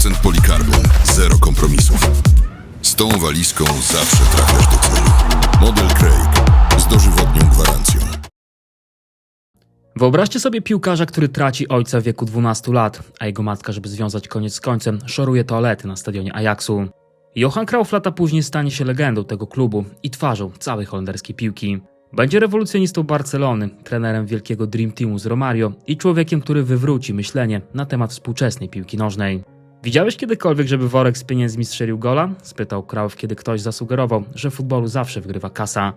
100% polikarbon, zero kompromisów. Z tą walizką zawsze trafiasz do celu. Model Craig z dożywotnią gwarancją. Wyobraźcie sobie piłkarza, który traci ojca w wieku 12 lat, a jego matka, żeby związać koniec z końcem, szoruje toalety na stadionie Ajaxu. Johan Cruyff lata później stanie się legendą tego klubu i twarzą całej holenderskiej piłki. Będzie rewolucjonistą Barcelony, trenerem wielkiego Dream Teamu z Romario i człowiekiem, który wywróci myślenie na temat współczesnej piłki nożnej. Widziałeś kiedykolwiek, żeby worek z pieniędzmi strzelił gola? Spytał Cruyff, kiedy ktoś zasugerował, że w futbolu zawsze wygrywa kasa.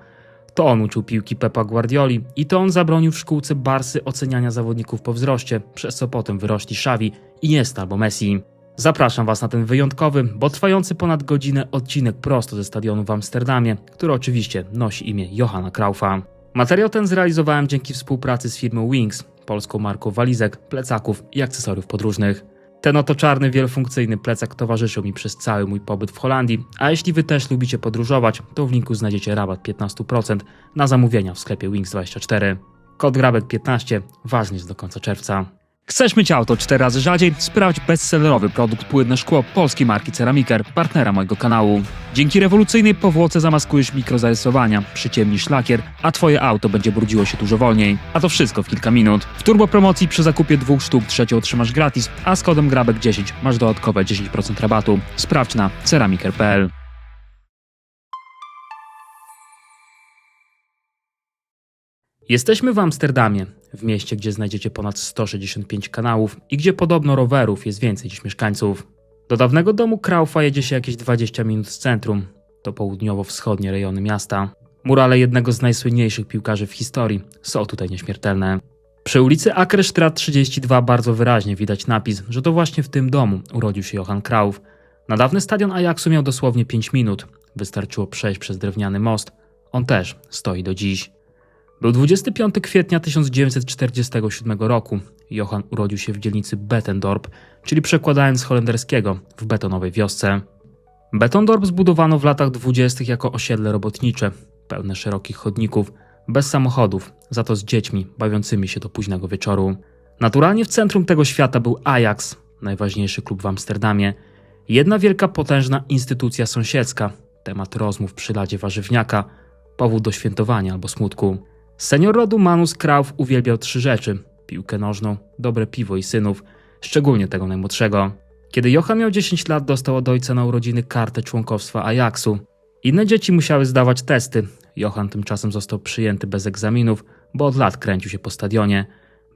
To on uczył piłki Pepa Guardioli i to on zabronił w szkółce Barsy oceniania zawodników po wzroście, przez co potem wyrośli Xavi, Iniesta albo Messi. Zapraszam Was na ten wyjątkowy, bo trwający ponad godzinę odcinek prosto ze stadionu w Amsterdamie, który oczywiście nosi imię Johana Cruyffa. Materiał ten zrealizowałem dzięki współpracy z firmą Wings, polską marką walizek, plecaków i akcesoriów podróżnych. Ten oto czarny, wielofunkcyjny plecak towarzyszył mi przez cały mój pobyt w Holandii, a jeśli Wy też lubicie podróżować, to w linku znajdziecie rabat 15% na zamówienia w sklepie Wings24. Kod GRABEK15 ważny jest do końca czerwca. Chcesz mieć auto 4 razy rzadziej? Sprawdź bestsellerowy produkt Płynne Szkło polskiej marki Ceramiker, partnera mojego kanału. Dzięki rewolucyjnej powłoce zamaskujesz mikrozarysowania, przyciemnisz lakier, a Twoje auto będzie brudziło się dużo wolniej. A to wszystko w kilka minut. W turbopromocji przy zakupie 2 sztuk trzecią otrzymasz gratis, a z kodem GRABEK10 masz dodatkowe 10% rabatu. Sprawdź na ceramiker.pl. Jesteśmy w Amsterdamie, w mieście, gdzie znajdziecie ponad 165 kanałów i gdzie podobno rowerów jest więcej niż mieszkańców. Do dawnego domu Cruyffa jedzie się jakieś 20 minut z centrum. To południowo-wschodnie rejony miasta. Murale jednego z najsłynniejszych piłkarzy w historii są tutaj nieśmiertelne. Przy ulicy Akerstraat 32 bardzo wyraźnie widać napis, że to właśnie w tym domu urodził się Johan Cruyff. Na dawny stadion Ajaxu miał dosłownie 5 minut. Wystarczyło przejść przez drewniany most. On też stoi do dziś. Był 25 kwietnia 1947 roku. Johan urodził się w dzielnicy Betendorp, czyli przekładając z holenderskiego w betonowej wiosce. Betendorp zbudowano w latach 20. jako osiedle robotnicze, pełne szerokich chodników, bez samochodów, za to z dziećmi bawiącymi się do późnego wieczoru. Naturalnie w centrum tego świata był Ajax, najważniejszy klub w Amsterdamie. Jedna wielka, potężna instytucja sąsiedzka, temat rozmów przy ladzie warzywniaka, powód do świętowania albo smutku. Senior rodu Manus Cruyff uwielbiał 3 rzeczy: piłkę nożną, dobre piwo i synów, szczególnie tego najmłodszego. Kiedy Johan miał 10 lat, dostał od ojca na urodziny kartę członkostwa Ajaxu. Inne dzieci musiały zdawać testy. Johan tymczasem został przyjęty bez egzaminów, bo od lat kręcił się po stadionie.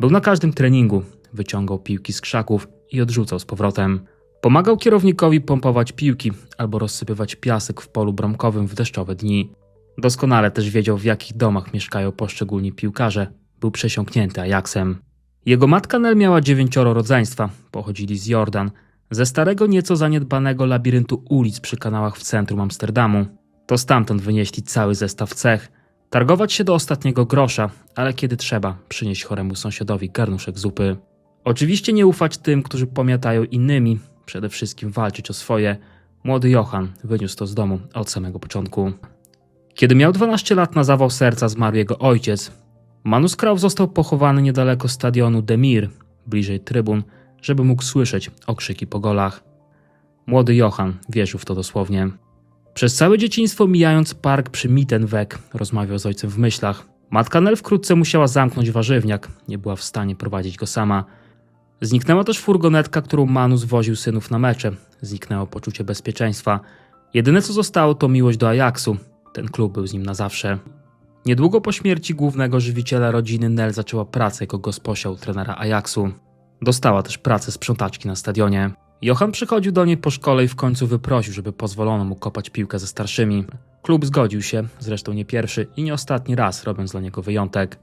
Był na każdym treningu, wyciągał piłki z krzaków i odrzucał z powrotem. Pomagał kierownikowi pompować piłki albo rozsypywać piasek w polu bramkowym w deszczowe dni. Doskonale też wiedział, w jakich domach mieszkają poszczególni piłkarze. Był przesiąknięty Ajaxem. Jego matka Nel miała 9 rodzeństwa. Pochodzili z Jordan, ze starego, nieco zaniedbanego labiryntu ulic przy kanałach w centrum Amsterdamu. To stamtąd wynieśli cały zestaw cech. Targować się do ostatniego grosza, ale kiedy trzeba, przynieść choremu sąsiadowi garnuszek zupy. Oczywiście nie ufać tym, którzy pomiatają innymi. Przede wszystkim walczyć o swoje. Młody Johan wyniósł to z domu od samego początku. Kiedy miał 12 lat, na zawał serca zmarł jego ojciec. Manus Cruyff został pochowany niedaleko stadionu De Meer, bliżej trybun, żeby mógł słyszeć okrzyki po golach. Młody Johan wierzył w to dosłownie. Przez całe dzieciństwo, mijając park przy Mittenweg, rozmawiał z ojcem w myślach. Matka Nel wkrótce musiała zamknąć warzywniak, nie była w stanie prowadzić go sama. Zniknęła też furgonetka, którą Manus woził synów na mecze. Zniknęło poczucie bezpieczeństwa. Jedyne co zostało to miłość do Ajaxu. Ten klub był z nim na zawsze. Niedługo po śmierci głównego żywiciela rodziny Nel zaczęła pracę jako gosposia u trenera Ajaxu. Dostała też pracę sprzątaczki na stadionie. Johan przychodził do niej po szkole i w końcu wyprosił, żeby pozwolono mu kopać piłkę ze starszymi. Klub zgodził się, zresztą nie pierwszy i nie ostatni raz, robiąc dla niego wyjątek.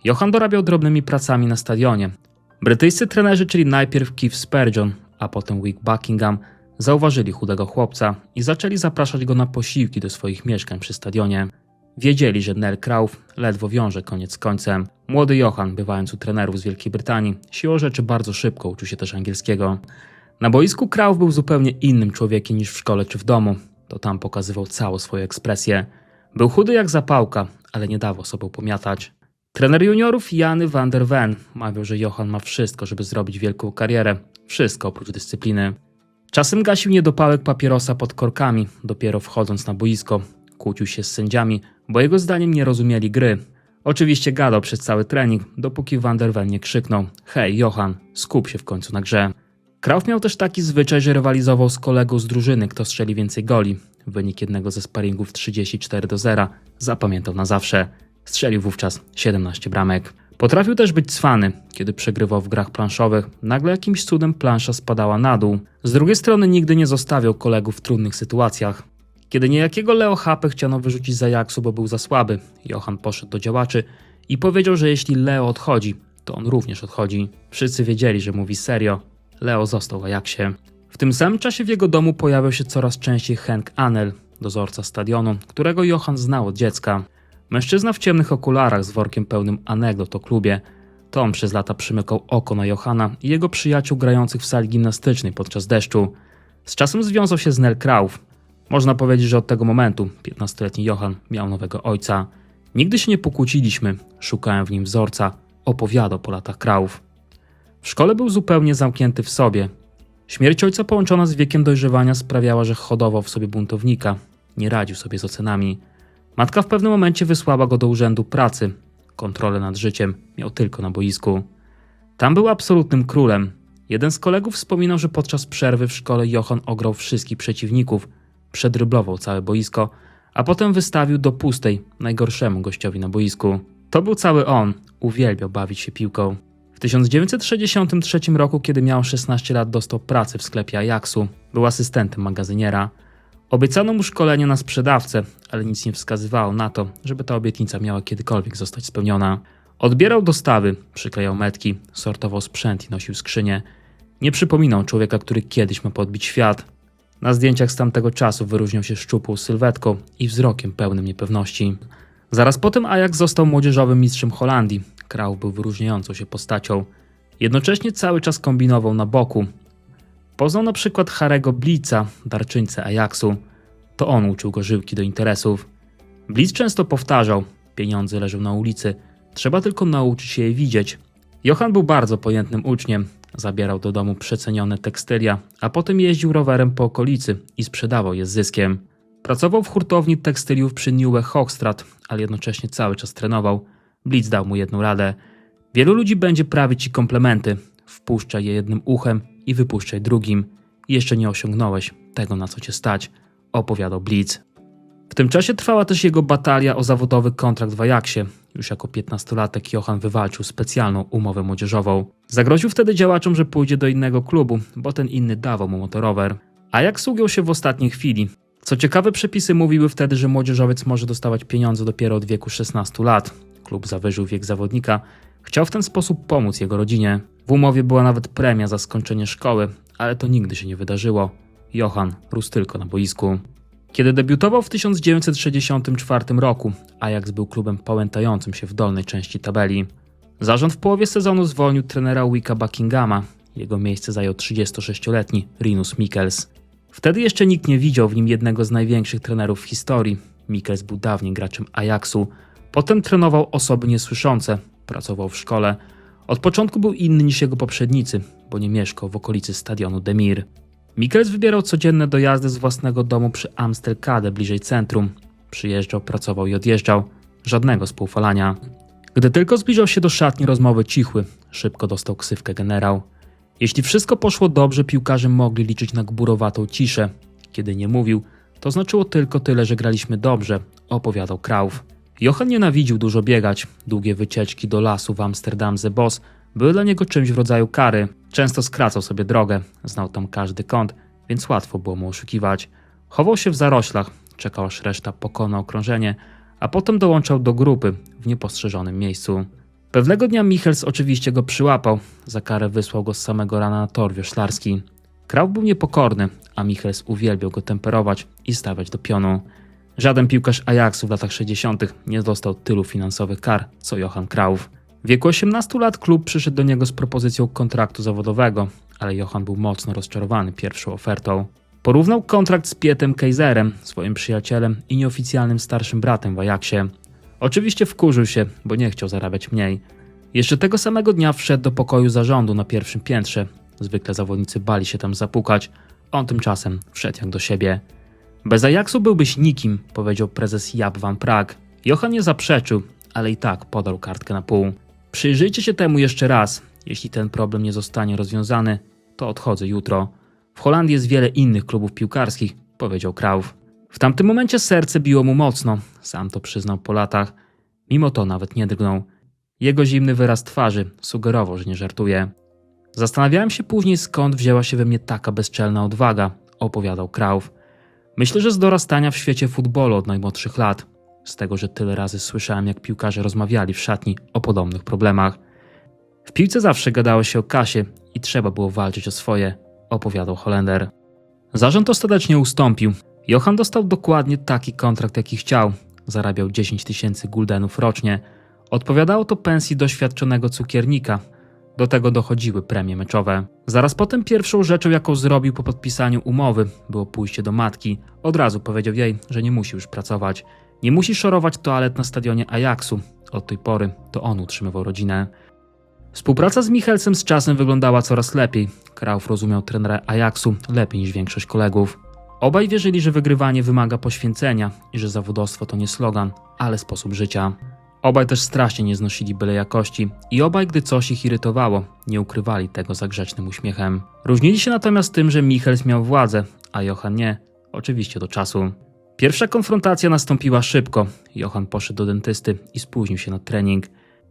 Johan dorabiał drobnymi pracami na stadionie. Brytyjscy trenerzy, czyli najpierw Keith Spurgeon, a potem Wick Buckingham, zauważyli chudego chłopca i zaczęli zapraszać go na posiłki do swoich mieszkań przy stadionie. Wiedzieli, że Nel Cruyff ledwo wiąże koniec z końcem. Młody Johan, bywając u trenerów z Wielkiej Brytanii, siłą rzeczy bardzo szybko uczył się też angielskiego. Na boisku Cruyff był zupełnie innym człowiekiem niż w szkole czy w domu. To tam pokazywał całą swoją ekspresję. Był chudy jak zapałka, ale nie dawał sobą pomiatać. Trener juniorów Jany van der Ven mawiał, że Johan ma wszystko, żeby zrobić wielką karierę. Wszystko oprócz dyscypliny. Czasem gasił niedopałek papierosa pod korkami, dopiero wchodząc na boisko. Kłócił się z sędziami, bo jego zdaniem nie rozumieli gry. Oczywiście gadał przez cały trening, dopóki Van der Ven nie krzyknął: hej, Johan, skup się w końcu na grze. Krauf miał też taki zwyczaj, że rywalizował z kolegą z drużyny, kto strzeli więcej goli. Wynik jednego ze sparingów 34-0 zapamiętał na zawsze. Strzelił wówczas 17 bramek. Potrafił też być cwany. Kiedy przegrywał w grach planszowych, nagle jakimś cudem plansza spadała na dół. Z drugiej strony nigdy nie zostawiał kolegów w trudnych sytuacjach. Kiedy niejakiego Leo Hapę chciano wyrzucić z Ajaxu, bo był za słaby, Johan poszedł do działaczy i powiedział, że jeśli Leo odchodzi, to on również odchodzi. Wszyscy wiedzieli, że mówi serio. Leo został w Ajaxie. W tym samym czasie w jego domu pojawiał się coraz częściej Henk Anel, dozorca stadionu, którego Johan znał od dziecka. Mężczyzna w ciemnych okularach z workiem pełnym anegdot o klubie. To on przez lata przymykał oko na Johana i jego przyjaciół grających w sali gimnastycznej podczas deszczu. Z czasem związał się z Nel Krauf. Można powiedzieć, że od tego momentu 15-letni Johan miał nowego ojca. Nigdy się nie pokłóciliśmy, szukałem w nim wzorca, opowiadał po latach Krauf. W szkole był zupełnie zamknięty w sobie. Śmierć ojca połączona z wiekiem dojrzewania sprawiała, że hodował w sobie buntownika. Nie radził sobie z ocenami. Matka w pewnym momencie wysłała go do urzędu pracy. Kontrolę nad życiem miał tylko na boisku. Tam był absolutnym królem. Jeden z kolegów wspominał, że podczas przerwy w szkole Johan ograł wszystkich przeciwników, przedryblował całe boisko, a potem wystawił do pustej najgorszemu gościowi na boisku. To był cały on, uwielbiał bawić się piłką. W 1963 roku, kiedy miał 16 lat, dostał pracę w sklepie Ajaxu. Był asystentem magazyniera. Obiecano mu szkolenie na sprzedawcę, ale nic nie wskazywało na to, żeby ta obietnica miała kiedykolwiek zostać spełniona. Odbierał dostawy, przyklejał metki, sortował sprzęt i nosił skrzynię. Nie przypominał człowieka, który kiedyś ma podbić świat. Na zdjęciach z tamtego czasu wyróżniał się szczupłą sylwetką i wzrokiem pełnym niepewności. Zaraz potem Ajax został młodzieżowym mistrzem Holandii. Krauf był wyróżniającą się postacią. Jednocześnie cały czas kombinował na boku. Poznał na przykład Harry'ego Blitza, darczyńcę Ajaxu. To on uczył go żyłki do interesów. Blitz często powtarzał: pieniądze leżą na ulicy, trzeba tylko nauczyć się je widzieć. Johan był bardzo pojętnym uczniem. Zabierał do domu przecenione tekstylia, a potem jeździł rowerem po okolicy i sprzedawał je z zyskiem. Pracował w hurtowni tekstyliów przy Nieuwe Hoogstraat, ale jednocześnie cały czas trenował. Blitz dał mu jedną radę: wielu ludzi będzie prawić ci komplementy. Wpuszczaj je jednym uchem i wypuszczaj drugim. Jeszcze nie osiągnąłeś tego, na co cię stać, opowiadał Blitz. W tym czasie trwała też jego batalia o zawodowy kontrakt w Ajaxie. Już jako 15-latek Johan wywalczył specjalną umowę młodzieżową. Zagroził wtedy działaczom, że pójdzie do innego klubu, bo ten inny dawał mu motorower. Ajax ugiął się w ostatniej chwili. Co ciekawe, przepisy mówiły wtedy, że młodzieżowiec może dostawać pieniądze dopiero od wieku 16 lat. Klub zawyżył wiek zawodnika. Chciał w ten sposób pomóc jego rodzinie. W umowie była nawet premia za skończenie szkoły, ale to nigdy się nie wydarzyło. Johan rósł tylko na boisku. Kiedy debiutował w 1964 roku, Ajax był klubem pałętającym się w dolnej części tabeli. Zarząd w połowie sezonu zwolnił trenera Wicka Buckinghama. Jego miejsce zajął 36-letni Rinus Michels. Wtedy jeszcze nikt nie widział w nim jednego z największych trenerów w historii. Michels był dawniej graczem Ajaxu. Potem trenował osoby niesłyszące, pracował w szkole. Od początku był inny niż jego poprzednicy, bo nie mieszkał w okolicy stadionu De Meer. Michels wybierał codzienne dojazdy z własnego domu przy Amstelkade, bliżej centrum. Przyjeżdżał, pracował i odjeżdżał. Żadnego spoufalania. Gdy tylko zbliżał się do szatni, rozmowy cichły. Szybko dostał ksywkę generał. Jeśli wszystko poszło dobrze, piłkarze mogli liczyć na gburowatą ciszę. Kiedy nie mówił, to znaczyło tylko tyle, że graliśmy dobrze, opowiadał Krauf. Johan nienawidził dużo biegać. Długie wycieczki do lasu w Amsterdamse Bos były dla niego czymś w rodzaju kary. Często skracał sobie drogę. Znał tam każdy kąt, więc łatwo było mu oszukiwać. Chował się w zaroślach, czekał aż reszta pokona okrążenie, a potem dołączał do grupy w niepostrzeżonym miejscu. Pewnego dnia Michels oczywiście go przyłapał. Za karę wysłał go z samego rana na tor wioślarski. Krauf był niepokorny, a Michels uwielbiał go temperować i stawiać do pionu. Żaden piłkarz Ajaxu w latach 60. nie dostał tylu finansowych kar, co Johan Krauf. W wieku 18 lat klub przyszedł do niego z propozycją kontraktu zawodowego, ale Johan był mocno rozczarowany pierwszą ofertą. Porównał kontrakt z Pietem Kejzerem, swoim przyjacielem i nieoficjalnym starszym bratem w Ajaxie. Oczywiście wkurzył się, bo nie chciał zarabiać mniej. Jeszcze tego samego dnia wszedł do pokoju zarządu na pierwszym piętrze. Zwykle zawodnicy bali się tam zapukać. On tymczasem wszedł jak do siebie. Bez Ajaxu byłbyś nikim, powiedział prezes Jaap van Praag. Johan nie zaprzeczył, ale i tak podał kartkę na pół. Przyjrzyjcie się temu jeszcze raz. Jeśli ten problem nie zostanie rozwiązany, to odchodzę jutro. W Holandii jest wiele innych klubów piłkarskich, powiedział Cruyff. W tamtym momencie serce biło mu mocno, sam to przyznał po latach. Mimo to nawet nie drgnął. Jego zimny wyraz twarzy sugerował, że nie żartuje. Zastanawiałem się później, skąd wzięła się we mnie taka bezczelna odwaga, opowiadał Cruyff. Myślę, że z dorastania w świecie futbolu od najmłodszych lat. Z tego, że tyle razy słyszałem, jak piłkarze rozmawiali w szatni o podobnych problemach. W piłce zawsze gadało się o kasie i trzeba było walczyć o swoje, opowiadał Holender. Zarząd ostatecznie ustąpił. Johan dostał dokładnie taki kontrakt, jaki chciał. Zarabiał 10 000 guldenów rocznie. Odpowiadało to pensji doświadczonego cukiernika. Do tego dochodziły premie meczowe. Zaraz potem pierwszą rzeczą, jaką zrobił po podpisaniu umowy, było pójście do matki. Od razu powiedział jej, że nie musi już pracować. Nie musi szorować toalet na stadionie Ajaxu. Od tej pory to on utrzymywał rodzinę. Współpraca z Michelsem z czasem wyglądała coraz lepiej. Cruyff rozumiał trenera Ajaxu lepiej niż większość kolegów. Obaj wierzyli, że wygrywanie wymaga poświęcenia i że zawodowstwo to nie slogan, ale sposób życia. Obaj też strasznie nie znosili byle jakości i obaj, gdy coś ich irytowało, nie ukrywali tego za grzecznym uśmiechem. Różnili się natomiast tym, że Michels miał władzę, a Johan nie, oczywiście do czasu. Pierwsza konfrontacja nastąpiła szybko. Johan poszedł do dentysty i spóźnił się na trening.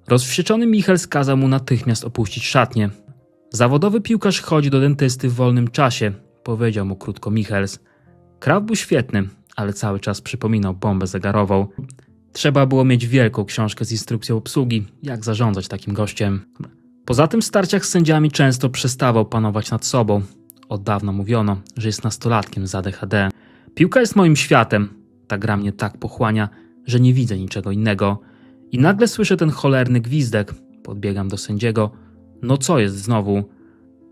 Rozwścieczony Michels kazał mu natychmiast opuścić szatnię. Zawodowy piłkarz chodzi do dentysty w wolnym czasie, powiedział mu krótko Michels. Cruyff był świetny, ale cały czas przypominał bombę zegarową. Trzeba było mieć wielką książkę z instrukcją obsługi, jak zarządzać takim gościem. Poza tym w starciach z sędziami często przestawał panować nad sobą. Od dawna mówiono, że jest nastolatkiem z ADHD. Piłka jest moim światem. Ta gra mnie tak pochłania, że nie widzę niczego innego. I nagle słyszę ten cholerny gwizdek. Podbiegam do sędziego. No co jest znowu?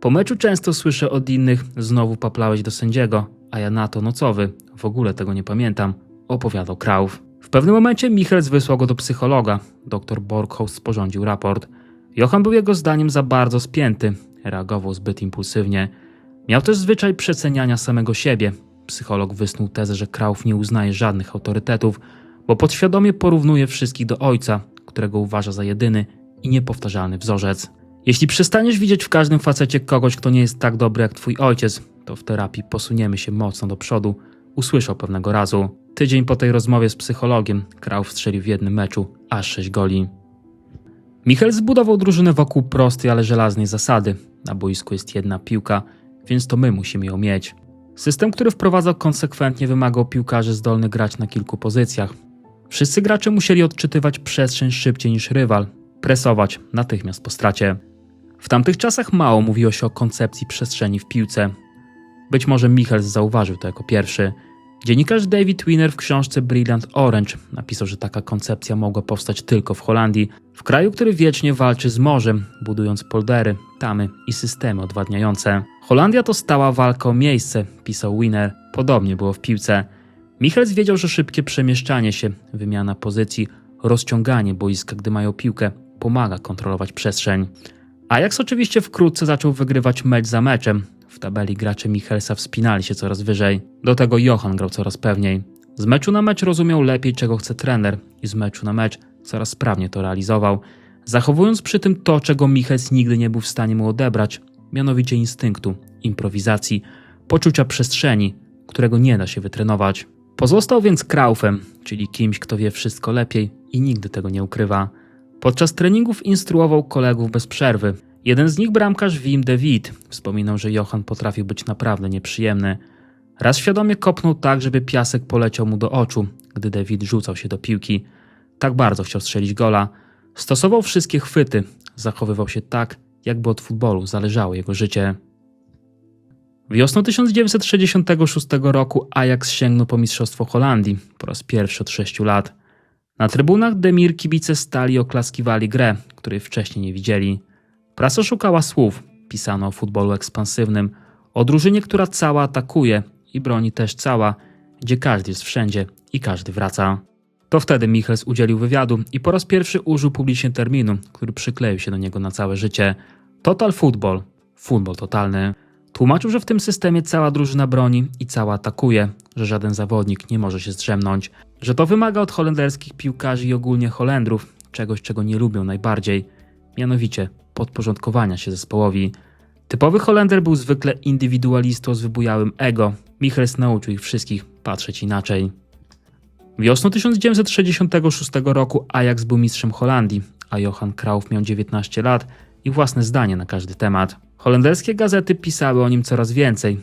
Po meczu często słyszę od innych, znowu paplałeś do sędziego, a ja na to, no co wy, w ogóle tego nie pamiętam, opowiadał Cruyff. W pewnym momencie Michels wysłał go do psychologa. Dr Borghaus sporządził raport. Johan był jego zdaniem za bardzo spięty, reagował zbyt impulsywnie. Miał też zwyczaj przeceniania samego siebie. Psycholog wysnuł tezę, że Cruyff nie uznaje żadnych autorytetów, bo podświadomie porównuje wszystkich do ojca, którego uważa za jedyny i niepowtarzalny wzorzec. Jeśli przestaniesz widzieć w każdym facecie kogoś, kto nie jest tak dobry jak twój ojciec, to w terapii posuniemy się mocno do przodu, usłyszał pewnego razu. Tydzień po tej rozmowie z psychologiem Cruyff strzelił w jednym meczu aż 6 goli. Michels zbudował drużynę wokół prostej, ale żelaznej zasady. Na boisku jest jedna piłka, więc to my musimy ją mieć. System, który wprowadzał konsekwentnie, wymagał piłkarzy zdolnych grać na kilku pozycjach. Wszyscy gracze musieli odczytywać przestrzeń szybciej niż rywal, presować natychmiast po stracie. W tamtych czasach mało mówiło się o koncepcji przestrzeni w piłce. Być może Michels zauważył to jako pierwszy. Dziennikarz David Wiener w książce Brilliant Orange napisał, że taka koncepcja mogła powstać tylko w Holandii, w kraju, który wiecznie walczy z morzem, budując poldery, tamy i systemy odwadniające. Holandia to stała walka o miejsce, pisał Wiener. Podobnie było w piłce. Michels wiedział, że szybkie przemieszczanie się, wymiana pozycji, rozciąganie boiska, gdy mają piłkę, pomaga kontrolować przestrzeń. Ajax oczywiście wkrótce zaczął wygrywać mecz za meczem. W tabeli gracze Michelsa wspinali się coraz wyżej. Do tego Johan grał coraz pewniej. Z meczu na mecz rozumiał lepiej, czego chce trener i z meczu na mecz coraz sprawniej to realizował, zachowując przy tym to, czego Michels nigdy nie był w stanie mu odebrać, mianowicie instynktu, improwizacji, poczucia przestrzeni, którego nie da się wytrenować. Pozostał więc Cruyffem, czyli kimś, kto wie wszystko lepiej i nigdy tego nie ukrywa. Podczas treningów instruował kolegów bez przerwy. Jeden z nich, bramkarz Wim de Wiet, wspominał, że Johan potrafił być naprawdę nieprzyjemny. Raz świadomie kopnął tak, żeby piasek poleciał mu do oczu, gdy de Wiet rzucał się do piłki. Tak bardzo chciał strzelić gola. Stosował wszystkie chwyty, zachowywał się tak, jakby od futbolu zależało jego życie. Wiosną 1966 roku Ajax sięgnął po mistrzostwo Holandii po raz pierwszy od 6 lat. Na trybunach Demir kibice stali i oklaskiwali grę, której wcześniej nie widzieli. Prasa szukała słów, pisano o futbolu ekspansywnym, o drużynie, która cała atakuje i broni też cała, gdzie każdy jest wszędzie i każdy wraca. To wtedy Michels udzielił wywiadu i po raz pierwszy użył publicznie terminu, który przykleił się do niego na całe życie. Total football, futbol totalny. Tłumaczył, że w tym systemie cała drużyna broni i cała atakuje, że żaden zawodnik nie może się zdrzemnąć, że to wymaga od holenderskich piłkarzy i ogólnie Holendrów czegoś, czego nie lubią najbardziej, mianowicie podporządkowania się zespołowi. Typowy Holender był zwykle indywidualistą z wybujałym ego. Michels nauczył ich wszystkich patrzeć inaczej. Wiosną 1966 roku Ajax był mistrzem Holandii, a Johan Cruyff miał 19 lat i własne zdanie na każdy temat. Holenderskie gazety pisały o nim coraz więcej.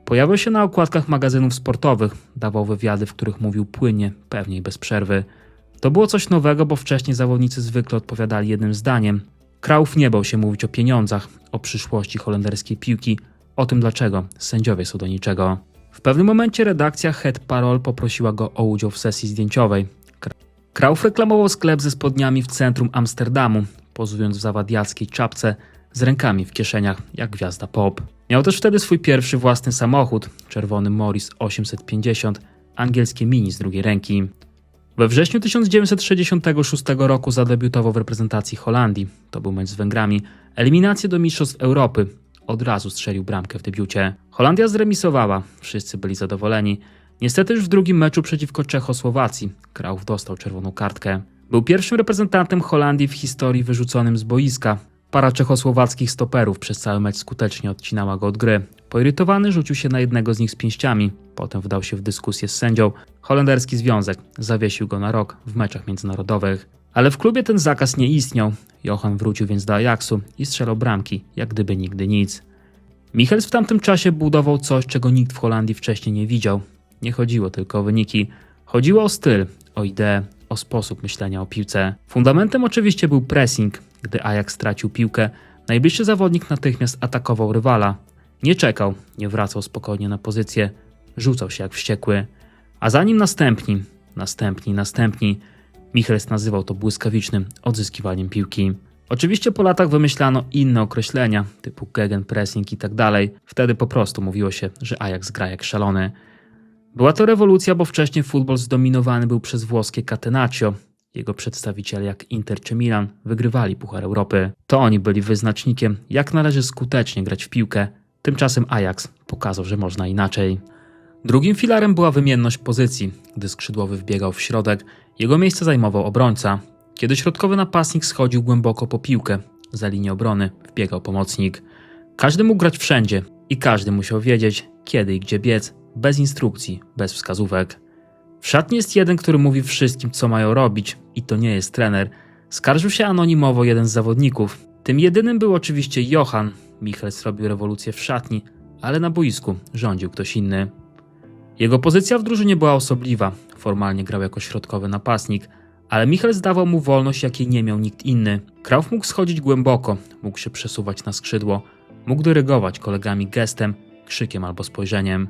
Pojawiał się na okładkach magazynów sportowych, dawał wywiady, w których mówił płynnie, pewnie i bez przerwy. To było coś nowego, bo wcześniej zawodnicy zwykle odpowiadali jednym zdaniem. Cruyff nie bał się mówić o pieniądzach, o przyszłości holenderskiej piłki, o tym dlaczego sędziowie są do niczego. W pewnym momencie redakcja Het Parool poprosiła go o udział w sesji zdjęciowej. Cruyff reklamował sklep ze spodniami w centrum Amsterdamu, pozując w zawadiackiej czapce z rękami w kieszeniach jak gwiazda pop. Miał też wtedy swój pierwszy własny samochód, czerwony Morris 850, angielskie Mini z drugiej ręki. We wrześniu 1966 roku zadebiutował w reprezentacji Holandii. To był mecz z Węgrami. Eliminację do Mistrzostw Europy. Od razu strzelił bramkę w debiucie. Holandia zremisowała. Wszyscy byli zadowoleni. Niestety już w drugim meczu przeciwko Czechosłowacji Cruyff dostał czerwoną kartkę. Był pierwszym reprezentantem Holandii w historii wyrzuconym z boiska. Para czechosłowackich stoperów przez cały mecz skutecznie odcinała go od gry. Poirytowany rzucił się na jednego z nich z pięściami. Potem wdał się w dyskusję z sędzią. Holenderski związek zawiesił go na rok w meczach międzynarodowych. Ale w klubie ten zakaz nie istniał. Johan wrócił więc do Ajaxu i strzelał bramki, jak gdyby nigdy nic. Michels w tamtym czasie budował coś, czego nikt w Holandii wcześniej nie widział. Nie chodziło tylko o wyniki. Chodziło o styl, o ideę, o sposób myślenia o piłce. Fundamentem oczywiście był pressing. Gdy Ajax stracił piłkę, najbliższy zawodnik natychmiast atakował rywala. Nie czekał, nie wracał spokojnie na pozycję, rzucał się jak wściekły. A za nim następni. Michels nazywał to błyskawicznym odzyskiwaniem piłki. Oczywiście po latach wymyślano inne określenia, typu gegenpressing i tak dalej. Wtedy po prostu mówiło się, że Ajax gra jak szalony. Była to rewolucja, bo wcześniej futbol zdominowany był przez włoskie Catenaccio. Jego przedstawiciele jak Inter czy Milan wygrywali Puchar Europy. To oni byli wyznacznikiem, jak należy skutecznie grać w piłkę. Tymczasem Ajax pokazał, że można inaczej. Drugim filarem była wymienność pozycji. Gdy skrzydłowy wbiegał w środek, jego miejsce zajmował obrońca. Kiedy środkowy napastnik schodził głęboko po piłkę, za linię obrony wbiegał pomocnik. Każdy mógł grać wszędzie i każdy musiał wiedzieć, kiedy i gdzie biec, bez instrukcji, bez wskazówek. W szatni jest jeden, który mówi wszystkim, co mają robić, i to nie jest trener. Skarżył się anonimowo jeden z zawodników. Tym jedynym był oczywiście Johan. Michels robił rewolucję w szatni, ale na boisku rządził ktoś inny. Jego pozycja w drużynie była osobliwa. Formalnie grał jako środkowy napastnik, ale Michels dawał mu wolność, jakiej nie miał nikt inny. Cruyff mógł schodzić głęboko, mógł się przesuwać na skrzydło, mógł dyrygować kolegami gestem, krzykiem albo spojrzeniem.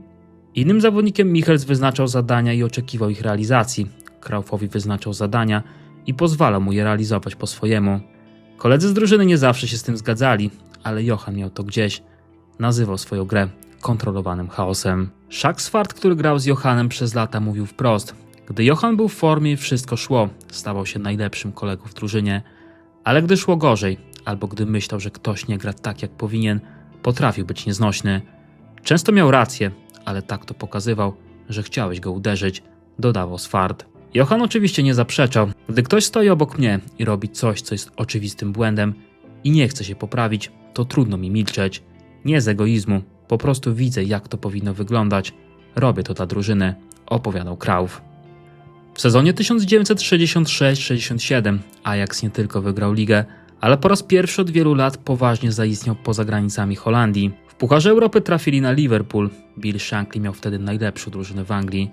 Innym zawodnikiem Michels wyznaczał zadania i oczekiwał ich realizacji. Cruyffowi wyznaczał zadania i pozwalał mu je realizować po swojemu. Koledzy z drużyny nie zawsze się z tym zgadzali, ale Johan miał to gdzieś. Nazywał swoją grę kontrolowanym chaosem. Jacques Swart, który grał z Johanem przez lata, mówił wprost: gdy Johan był w formie i wszystko szło, stawał się najlepszym kolegą w drużynie, ale gdy szło gorzej, albo gdy myślał, że ktoś nie gra tak jak powinien, potrafił być nieznośny. Często miał rację, ale tak to pokazywał, że chciałeś go uderzyć, dodawał Swart. Johan oczywiście nie zaprzeczał. Gdy ktoś stoi obok mnie i robi coś, co jest oczywistym błędem i nie chce się poprawić, to trudno mi milczeć. Nie z egoizmu, po prostu widzę, jak to powinno wyglądać. Robię to dla drużyny, opowiadał Cruyff. W sezonie 1966-67 Ajax nie tylko wygrał ligę, ale po raz pierwszy od wielu lat poważnie zaistniał poza granicami Holandii. W Pucharze Europy trafili na Liverpool. Bill Shankly miał wtedy najlepszą drużynę w Anglii.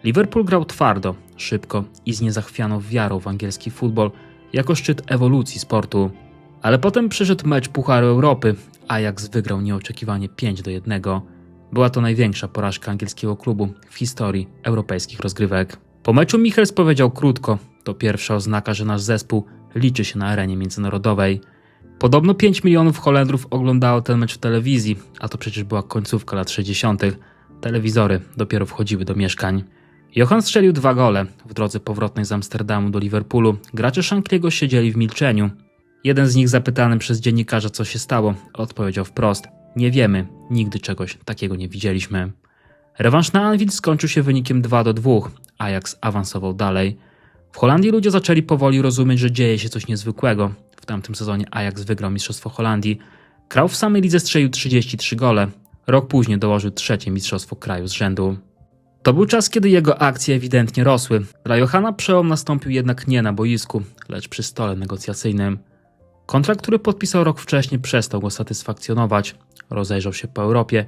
Liverpool grał twardo, szybko i z niezachwianą wiarą w angielski futbol jako szczyt ewolucji sportu. Ale potem przyszedł mecz Pucharu Europy. Ajax wygrał nieoczekiwanie 5-1. Była to największa porażka angielskiego klubu w historii europejskich rozgrywek. Po meczu Michels powiedział krótko: to pierwsza oznaka, że nasz zespół liczy się na arenie międzynarodowej. Podobno 5 milionów Holendrów oglądało ten mecz w telewizji, a to przecież była końcówka lat 60. Telewizory dopiero wchodziły do mieszkań. Johan strzelił 2 gole. W drodze powrotnej z Amsterdamu do Liverpoolu gracze Shankly'ego siedzieli w milczeniu. Jeden z nich, zapytany przez dziennikarza, co się stało, odpowiedział wprost: Nie wiemy, nigdy czegoś takiego nie widzieliśmy. Rewanż na Anfield skończył się wynikiem 2-2. Ajax awansował dalej. W Holandii ludzie zaczęli powoli rozumieć, że dzieje się coś niezwykłego. W tamtym sezonie Ajax wygrał Mistrzostwo Holandii. Cruyff w samej lidze strzelił 33 gole. Rok później dołożył trzecie Mistrzostwo kraju z rzędu. To był czas, kiedy jego akcje ewidentnie rosły. Dla Johana przełom nastąpił jednak nie na boisku, lecz przy stole negocjacyjnym. Kontrakt, który podpisał rok wcześniej, przestał go satysfakcjonować. Rozejrzał się po Europie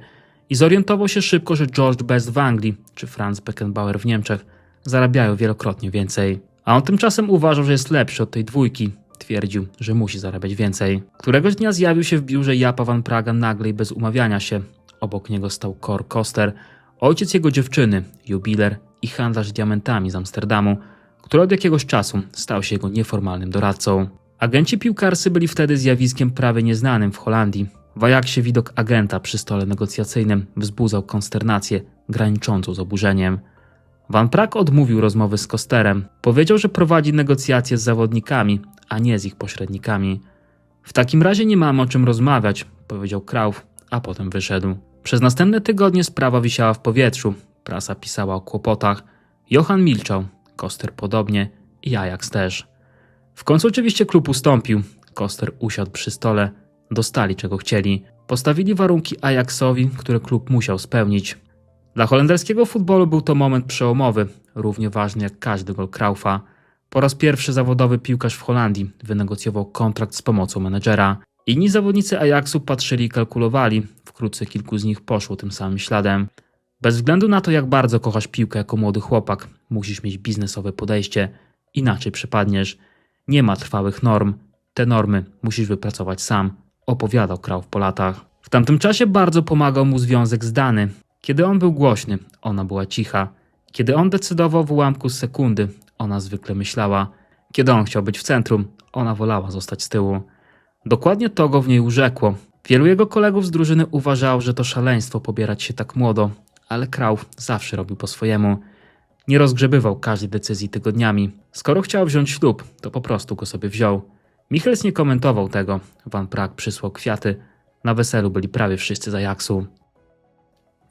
i zorientował się szybko, że George Best w Anglii czy Franz Beckenbauer w Niemczech zarabiają wielokrotnie więcej. A on tymczasem uważał, że jest lepszy od tej dwójki. Twierdził, że musi zarabiać więcej. Któregoś dnia zjawił się w biurze Japa van Praga nagle i bez umawiania się. Obok niego stał Cor Koster, ojciec jego dziewczyny, jubiler i handlarz diamentami z Amsterdamu, który od jakiegoś czasu stał się jego nieformalnym doradcą. Agenci piłkarscy byli wtedy zjawiskiem prawie nieznanym w Holandii. W Ajaxie widok agenta przy stole negocjacyjnym wzbudzał konsternację graniczącą z oburzeniem. Van Praag odmówił rozmowy z Kosterem. Powiedział, że prowadzi negocjacje z zawodnikami, a nie z ich pośrednikami. W takim razie nie mamy o czym rozmawiać, powiedział Cruyff, a potem wyszedł. Przez następne tygodnie sprawa wisiała w powietrzu. Prasa pisała o kłopotach. Johan milczał, Koster podobnie i Ajax też. W końcu oczywiście klub ustąpił. Koster usiadł przy stole. Dostali czego chcieli. Postawili warunki Ajaxowi, które klub musiał spełnić. Dla holenderskiego futbolu był to moment przełomowy, równie ważny jak każdy gol Cruyffa. Po raz pierwszy zawodowy piłkarz w Holandii wynegocjował kontrakt z pomocą menedżera. Inni zawodnicy Ajaxu patrzyli i kalkulowali. Wkrótce kilku z nich poszło tym samym śladem. Bez względu na to, jak bardzo kochasz piłkę jako młody chłopak, musisz mieć biznesowe podejście. Inaczej przepadniesz. Nie ma trwałych norm. Te normy musisz wypracować sam, opowiadał Cruyff po latach. W tamtym czasie bardzo pomagał mu związek z Dany. Kiedy on był głośny, ona była cicha. Kiedy on decydował w ułamku sekundy, ona zwykle myślała. Kiedy on chciał być w centrum, ona wolała zostać z tyłu. Dokładnie to go w niej urzekło. Wielu jego kolegów z drużyny uważało, że to szaleństwo pobierać się tak młodo, ale Cruyff zawsze robił po swojemu. Nie rozgrzebywał każdej decyzji tygodniami. Skoro chciał wziąć ślub, to po prostu go sobie wziął. Michels nie komentował tego. Van Praag przysłał kwiaty. Na weselu byli prawie wszyscy z Ajaxu.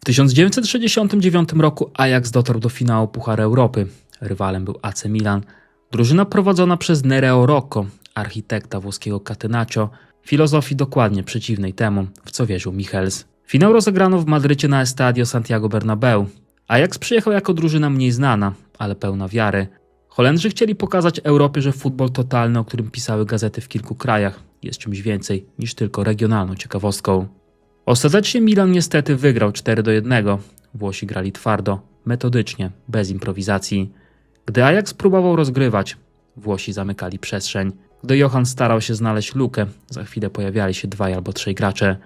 W 1969 roku Ajax dotarł do finału Pucharu Europy. Rywalem był AC Milan. Drużyna prowadzona przez Nereo Rocco, architekta włoskiego Catenaccio, filozofii dokładnie przeciwnej temu, w co wierzył Michels. Finał rozegrano w Madrycie na Estadio Santiago Bernabeu. Ajax przyjechał jako drużyna mniej znana, ale pełna wiary. Holendrzy chcieli pokazać Europie, że futbol totalny, o którym pisały gazety w kilku krajach, jest czymś więcej niż tylko regionalną ciekawostką. Ostatecznie Milan niestety wygrał 4-1. Włosi grali twardo, metodycznie, bez improwizacji. Gdy Ajax próbował rozgrywać, Włosi zamykali przestrzeń. Gdy Johan starał się znaleźć lukę, za chwilę pojawiali się 2 albo 3 gracze.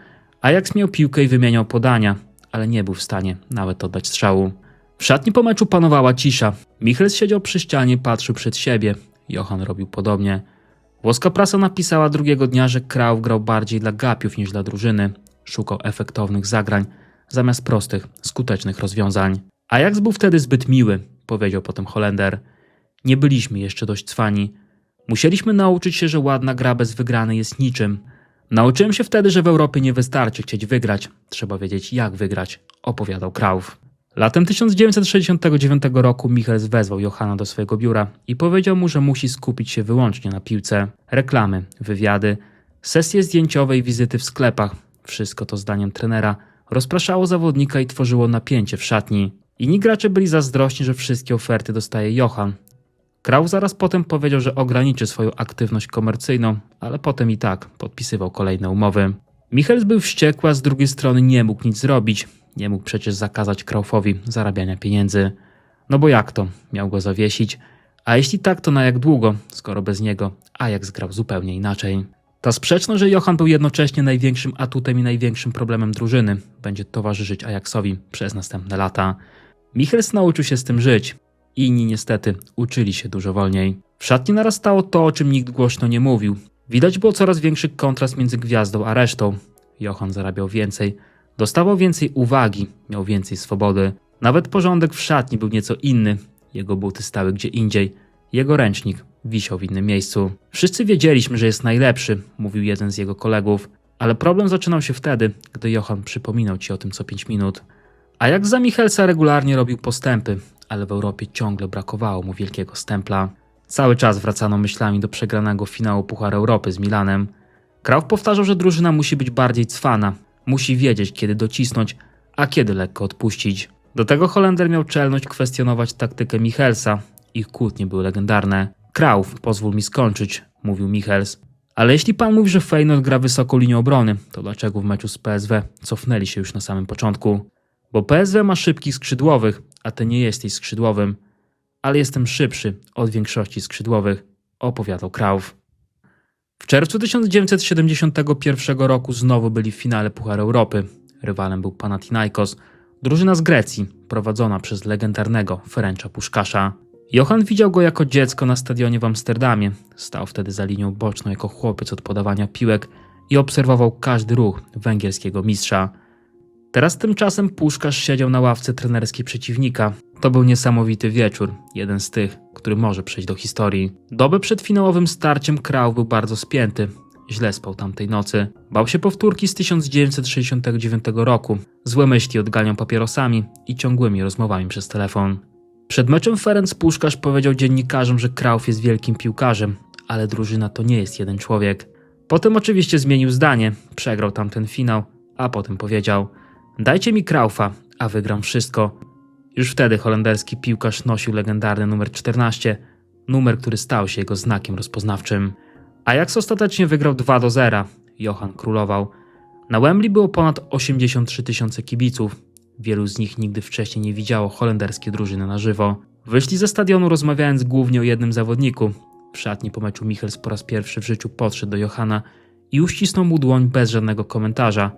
Ajax miał piłkę i wymieniał podania, ale nie był w stanie nawet oddać strzału. W szatni po meczu panowała cisza. Michels siedział przy ścianie i patrzył przed siebie. Johan robił podobnie. Włoska prasa napisała drugiego dnia, że Cruyff grał bardziej dla gapiów niż dla drużyny. Szukał efektownych zagrań zamiast prostych, skutecznych rozwiązań. Ajax był wtedy zbyt miły, powiedział potem Holender. Nie byliśmy jeszcze dość cwani. Musieliśmy nauczyć się, że ładna gra bez wygranej jest niczym. Nauczyłem się wtedy, że w Europie nie wystarczy chcieć wygrać. Trzeba wiedzieć, jak wygrać, opowiadał Cruyff. Latem 1969 roku Michels wezwał Johana do swojego biura i powiedział mu, że musi skupić się wyłącznie na piłce. Reklamy, wywiady, sesje zdjęciowe i wizyty w sklepach. Wszystko to zdaniem trenera rozpraszało zawodnika i tworzyło napięcie w szatni. Inni gracze byli zazdrośni, że wszystkie oferty dostaje Johan. Cruyff zaraz potem powiedział, że ograniczy swoją aktywność komercyjną, ale potem i tak podpisywał kolejne umowy. Michels był wściekły, a z drugiej strony nie mógł nic zrobić. Nie mógł przecież zakazać Cruyffowi zarabiania pieniędzy. No bo jak to? Miał go zawiesić? A jeśli tak, to na jak długo, skoro bez niego Ajax grał zupełnie inaczej. Ta sprzeczność, że Johan był jednocześnie największym atutem i największym problemem drużyny, będzie towarzyszyć Ajaxowi przez następne lata. Michels nauczył się z tym żyć. Inni niestety uczyli się dużo wolniej. W szatni narastało to, o czym nikt głośno nie mówił. Widać było coraz większy kontrast między gwiazdą a resztą. Johan zarabiał więcej, dostawał więcej uwagi, miał więcej swobody. Nawet porządek w szatni był nieco inny. Jego buty stały gdzie indziej. Jego ręcznik wisiał w innym miejscu. Wszyscy wiedzieliśmy, że jest najlepszy, mówił jeden z jego kolegów. Ale problem zaczynał się wtedy, gdy Johan przypominał ci o tym co 5 minut. Ajax za Michelsa regularnie robił postępy, ale w Europie ciągle brakowało mu wielkiego stempla. Cały czas wracano myślami do przegranego finału Pucharu Europy z Milanem. Cruyff powtarzał, że drużyna musi być bardziej cwana, musi wiedzieć kiedy docisnąć, a kiedy lekko odpuścić. Do tego Holender miał czelność kwestionować taktykę Michelsa. Ich kłótnie były legendarne. Cruyff, pozwól mi skończyć, mówił Michels. Ale jeśli pan mówi, że Feyenoord gra wysoką linią obrony, to dlaczego w meczu z PSW cofnęli się już na samym początku? Bo PSW ma szybkich skrzydłowych, a ty nie jesteś skrzydłowym. Ale jestem szybszy od większości skrzydłowych, opowiadał Cruyff. W czerwcu 1971 roku znowu byli w finale Pucharu Europy. Rywalem był Panathinaikos, drużyna z Grecji, prowadzona przez legendarnego Ferencza Puszkasza. Johan widział go jako dziecko na stadionie w Amsterdamie. Stał wtedy za linią boczną jako chłopiec od podawania piłek i obserwował każdy ruch węgierskiego mistrza. Teraz tymczasem Puszkasz siedział na ławce trenerskiej przeciwnika. To był niesamowity wieczór, jeden z tych, który może przejść do historii. Dobę przed finałowym starciem Cruyff był bardzo spięty. Źle spał tamtej nocy. Bał się powtórki z 1969 roku. Złe myśli odganiał papierosami i ciągłymi rozmowami przez telefon. Przed meczem Ferenc Puszkasz powiedział dziennikarzom, że Cruyff jest wielkim piłkarzem, ale drużyna to nie jest jeden człowiek. Potem oczywiście zmienił zdanie, przegrał tamten finał, a potem powiedział: dajcie mi Cruyffa, a wygram wszystko. Już wtedy holenderski piłkarz nosił legendarny numer 14, numer, który stał się jego znakiem rozpoznawczym. Ajax ostatecznie wygrał 2-0. Johan królował. Na Wembley było ponad 83 000 kibiców. Wielu z nich nigdy wcześniej nie widziało holenderskiej drużyny na żywo. Wyszli ze stadionu rozmawiając głównie o jednym zawodniku. W szatni po meczu Michels po raz pierwszy w życiu podszedł do Johana i uścisnął mu dłoń bez żadnego komentarza.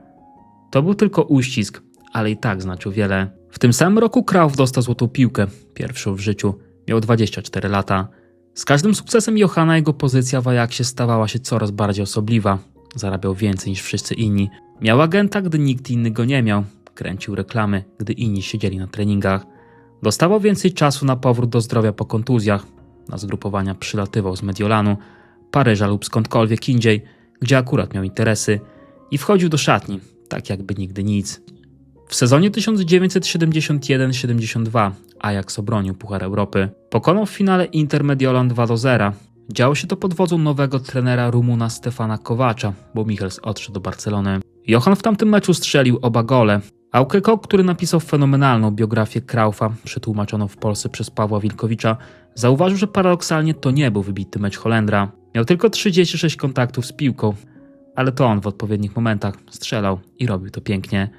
To był tylko uścisk, ale i tak znaczył wiele. W tym samym roku Cruyff dostał złotą piłkę, pierwszą w życiu. Miał 24 lata. Z każdym sukcesem Johana jego pozycja w Ajaxie stawała się coraz bardziej osobliwa. Zarabiał więcej niż wszyscy inni. Miał agenta, gdy nikt inny go nie miał. Kręcił reklamy, gdy inni siedzieli na treningach. Dostawał więcej czasu na powrót do zdrowia po kontuzjach. Na zgrupowania przylatywał z Mediolanu, Paryża lub skądkolwiek indziej, gdzie akurat miał interesy. I wchodził do szatni, tak jakby nigdy nic. W sezonie 1971-72 Ajax obronił Puchar Europy. Pokonał w finale Inter Mediolan 2-0. Działo się to pod wodzą nowego trenera Rumuna Stefana Kovacza, bo Michels odszedł do Barcelony. Johan w tamtym meczu strzelił oba gole. Auke Kok, który napisał fenomenalną biografię Cruyffa, przetłumaczoną w Polsce przez Pawła Wilkowicza, zauważył, że paradoksalnie to nie był wybitny mecz Holendra. Miał tylko 36 kontaktów z piłką, ale to on w odpowiednich momentach strzelał i robił to pięknie.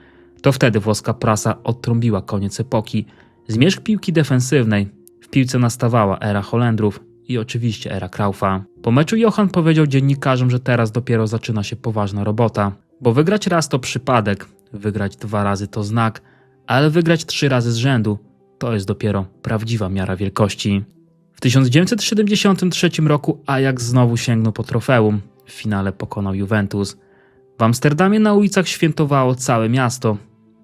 To wtedy włoska prasa odtrąbiła koniec epoki, zmierzch piłki defensywnej. W piłce nastawała era Holendrów i oczywiście era Cruyffa. Po meczu Johan powiedział dziennikarzom, że teraz dopiero zaczyna się poważna robota, bo wygrać raz to przypadek, wygrać 2 razy to znak, ale wygrać 3 razy z rzędu to jest dopiero prawdziwa miara wielkości. W 1973 roku Ajax znowu sięgnął po trofeum. W finale pokonał Juventus. W Amsterdamie na ulicach świętowało całe miasto.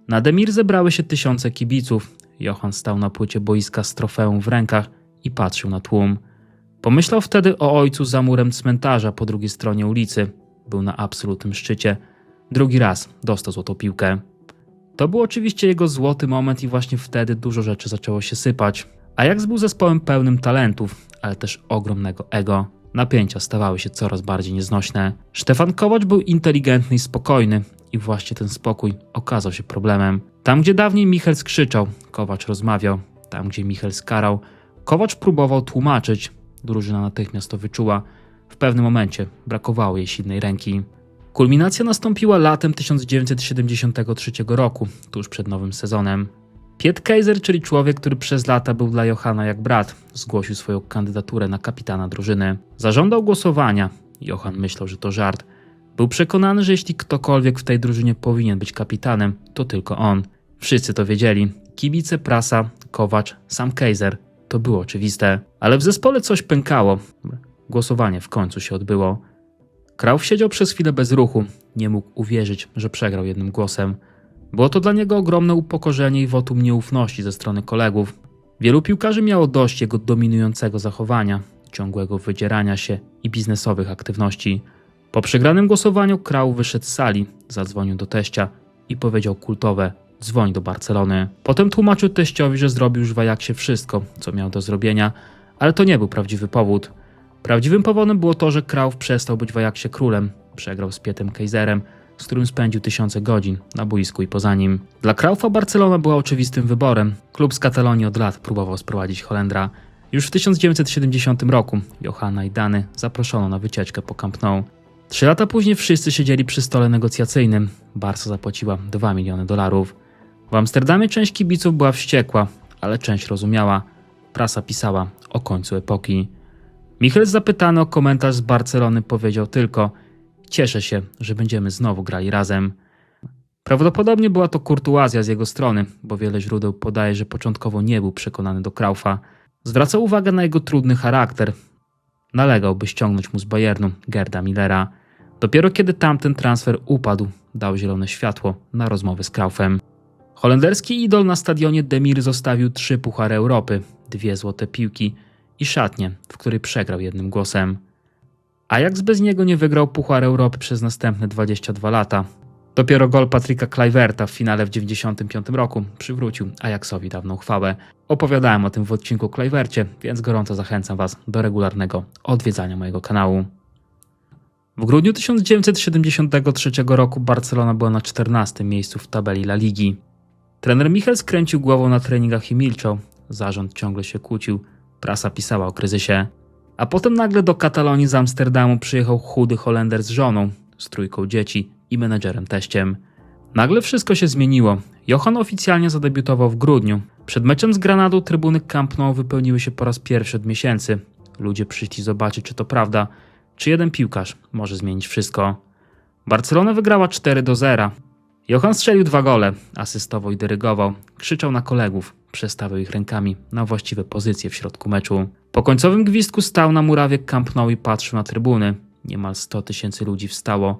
Na Demir zebrały się tysiące kibiców. Johan stał na płycie boiska z trofeum w rękach i patrzył na tłum. Pomyślał wtedy o ojcu za murem cmentarza po drugiej stronie ulicy. Był na absolutnym szczycie. Drugi raz dostał złotą piłkę. To był oczywiście jego złoty moment i właśnie wtedy dużo rzeczy zaczęło się sypać. Ajax był zespołem pełnym talentów, ale też ogromnego ego. Napięcia stawały się coraz bardziej nieznośne. Stefan Kovacz był inteligentny i spokojny i właśnie ten spokój okazał się problemem. Tam, gdzie dawniej Michels krzyczał, Kovacz rozmawiał. Tam, gdzie Michels karał, Kovacz próbował tłumaczyć. Drużyna natychmiast to wyczuła. W pewnym momencie brakowało jej silnej ręki. Kulminacja nastąpiła latem 1973 roku, tuż przed nowym sezonem. Piet Keizer, czyli człowiek, który przez lata był dla Johana jak brat, zgłosił swoją kandydaturę na kapitana drużyny. Zażądał głosowania. Johan myślał, że to żart. Był przekonany, że jeśli ktokolwiek w tej drużynie powinien być kapitanem, to tylko on. Wszyscy to wiedzieli. Kibice, prasa, Kovacz, sam Keizer. To było oczywiste. Ale w zespole coś pękało. Głosowanie w końcu się odbyło. Cruyff siedział przez chwilę bez ruchu. Nie mógł uwierzyć, że przegrał jednym głosem. Było to dla niego ogromne upokorzenie i wotum nieufności ze strony kolegów. Wielu piłkarzy miało dość jego dominującego zachowania, ciągłego wydzierania się i biznesowych aktywności. Po przegranym głosowaniu Krauf wyszedł z sali, zadzwonił do teścia i powiedział kultowe: dzwoń do Barcelony. Potem tłumaczył teściowi, że zrobił już w Ajaxie wszystko, co miał do zrobienia, ale to nie był prawdziwy powód. Prawdziwym powodem było to, że Krauf przestał być w Ajaxie królem. Przegrał z Pietem Kejzerem, z którym spędził tysiące godzin na boisku i poza nim. Dla Kraufa Barcelona była oczywistym wyborem. Klub z Katalonii od lat próbował sprowadzić Holendra. Już w 1970 roku Johana i Dany zaproszono na wycieczkę po Camp Nou. 3 lata później wszyscy siedzieli przy stole negocjacyjnym. Barca zapłaciła $2 miliony. W Amsterdamie część kibiców była wściekła, ale część rozumiała. Prasa pisała o końcu epoki. Michels, zapytany o komentarz z Barcelony, powiedział tylko: cieszę się, że będziemy znowu grali razem. Prawdopodobnie była to kurtuazja z jego strony, bo wiele źródeł podaje, że początkowo nie był przekonany do Kraufa. Zwracał uwagę na jego trudny charakter. Nalegał, by ściągnąć mu z Bayernu Gerda Millera. Dopiero kiedy tamten transfer upadł, dał zielone światło na rozmowy z Kraufem. Holenderski idol na stadionie Demir zostawił 3 puchary Europy, 2 złote piłki i szatnię, w której przegrał jednym głosem. Ajax bez niego nie wygrał Puchar Europy przez następne 22 lata. Dopiero gol Patryka Kluiverta w finale w 1995 roku przywrócił Ajaxowi dawną chwałę. Opowiadałem o tym w odcinku o Kluivercie, więc gorąco zachęcam Was do regularnego odwiedzania mojego kanału. W grudniu 1973 roku Barcelona była na 14. miejscu w tabeli La Ligi. Trener Michels kręcił głową na treningach i milczał. Zarząd ciągle się kłócił. Prasa pisała o kryzysie. A potem nagle do Katalonii z Amsterdamu przyjechał chudy Holender z żoną, z 3 dzieci i menedżerem teściem. Nagle wszystko się zmieniło. Johan oficjalnie zadebiutował w grudniu. Przed meczem z Granadą trybuny Camp Nou wypełniły się po raz pierwszy od miesięcy. Ludzie przyszli zobaczyć, czy to prawda, czy jeden piłkarz może zmienić wszystko. Barcelona wygrała 4-0. Johan strzelił 2 gole, asystował i dyrygował, krzyczał na kolegów, przestawiał ich rękami na właściwe pozycje w środku meczu. Po końcowym gwizdku stał na murawie Camp Nou i patrzył na trybuny. Niemal 100 000 ludzi wstało.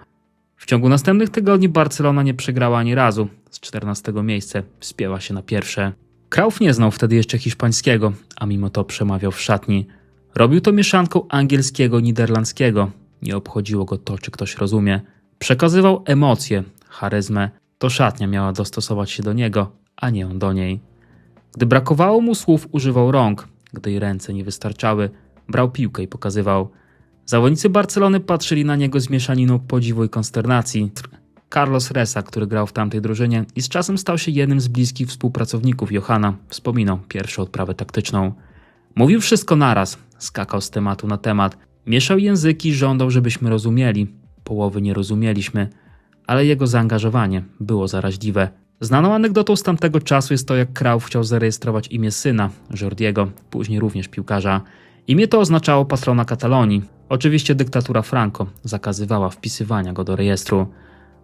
W ciągu następnych tygodni Barcelona nie przegrała ani razu. Z 14. miejsca wspięła się na pierwsze. Krauf nie znał wtedy jeszcze hiszpańskiego, a mimo to przemawiał w szatni. Robił to mieszanką angielskiego i niderlandzkiego. Nie obchodziło go to, czy ktoś rozumie. Przekazywał emocje, charyzmę. To szatnia miała dostosować się do niego, a nie on do niej. Gdy brakowało mu słów, używał rąk. Gdy jej ręce nie wystarczały, brał piłkę i pokazywał. Zawodnicy Barcelony patrzyli na niego z mieszaniną podziwu i konsternacji. Carlos Ressa, który grał w tamtej drużynie i z czasem stał się jednym z bliskich współpracowników Johana, wspominał pierwszą odprawę taktyczną. Mówił wszystko naraz, skakał z tematu na temat, mieszał języki i żądał, żebyśmy rozumieli. Połowy nie rozumieliśmy, ale jego zaangażowanie było zaraźliwe. Znaną anegdotą z tamtego czasu jest to, jak Krauf chciał zarejestrować imię syna, Jordiego, później również piłkarza. Imię to oznaczało patrona Katalonii. Oczywiście dyktatura Franco zakazywała wpisywania go do rejestru.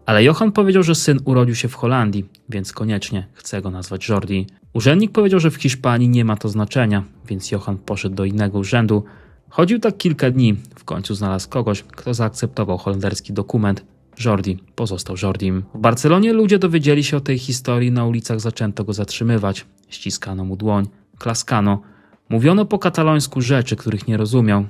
Ale Johan powiedział, że syn urodził się w Holandii, więc koniecznie chce go nazwać Jordi. Urzędnik powiedział, że w Hiszpanii nie ma to znaczenia, więc Johan poszedł do innego urzędu. Chodził tak kilka dni, w końcu znalazł kogoś, kto zaakceptował holenderski dokument. Jordi pozostał Jordim. W Barcelonie ludzie dowiedzieli się o tej historii, na ulicach zaczęto go zatrzymywać. Ściskano mu dłoń, klaskano. Mówiono po katalońsku rzeczy, których nie rozumiał.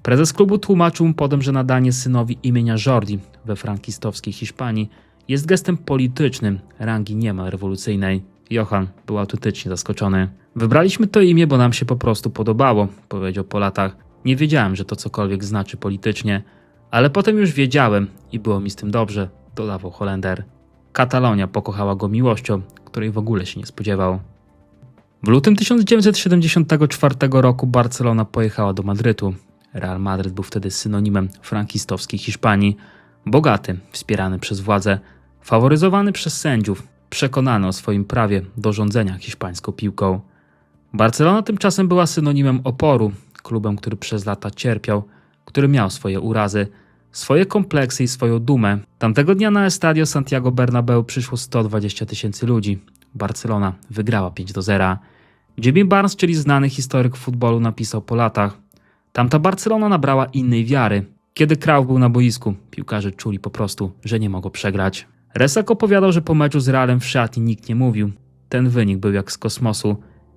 Prezes klubu tłumaczył mu potem, że nadanie synowi imienia Jordi we frankistowskiej Hiszpanii jest gestem politycznym, rangi niemal rewolucyjnej. Johan był autentycznie zaskoczony. Wybraliśmy to imię, bo nam się po prostu podobało, powiedział po latach. Nie wiedziałem, że to cokolwiek znaczy politycznie, ale potem już wiedziałem i było mi z tym dobrze, dodawał Holender. Katalonia pokochała go miłością, której w ogóle się nie spodziewał. W lutym 1974 roku Barcelona pojechała do Madrytu. Real Madryt był wtedy synonimem frankistowskiej Hiszpanii. Bogaty, wspierany przez władze, faworyzowany przez sędziów, przekonany o swoim prawie do rządzenia hiszpańską piłką. Barcelona tymczasem była synonimem oporu, klubem, który przez lata cierpiał, który miał swoje urazy, swoje kompleksy i swoją dumę. Tamtego dnia na Estadio Santiago Bernabeu przyszło 120 000 ludzi. Barcelona wygrała 5-0. Jimmy Barnes, czyli znany historyk futbolu, napisał po latach: tamta Barcelona nabrała innej wiary. Kiedy Krauf był na boisku, piłkarze czuli po prostu, że nie mogą przegrać. Resak opowiadał, że po meczu z Realem w szatni nikt nie mówił. Ten wynik był jak z kosmosu.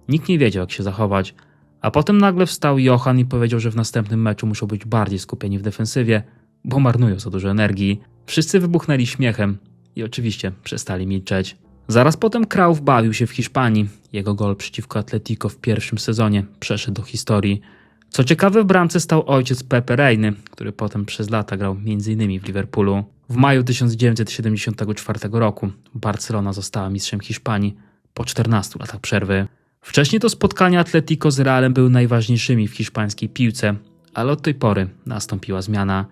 Nikt nie wiedział, jak się zachować. A potem nagle wstał Johan i powiedział, że w następnym meczu muszą być bardziej skupieni w defensywie, bo marnują za dużo energii. Wszyscy wybuchnęli śmiechem i oczywiście przestali milczeć. Zaraz potem Cruyff bawił się w Hiszpanii. Jego gol przeciwko Atletico w pierwszym sezonie przeszedł do historii. Co ciekawe, w bramce stał ojciec Pepe Reiny, który potem przez lata grał m.in. w Liverpoolu. W maju 1974 roku Barcelona została mistrzem Hiszpanii po 14 latach przerwy. Wcześniej to spotkania Atletico z Realem były najważniejszymi w hiszpańskiej piłce, ale od tej pory nastąpiła zmiana.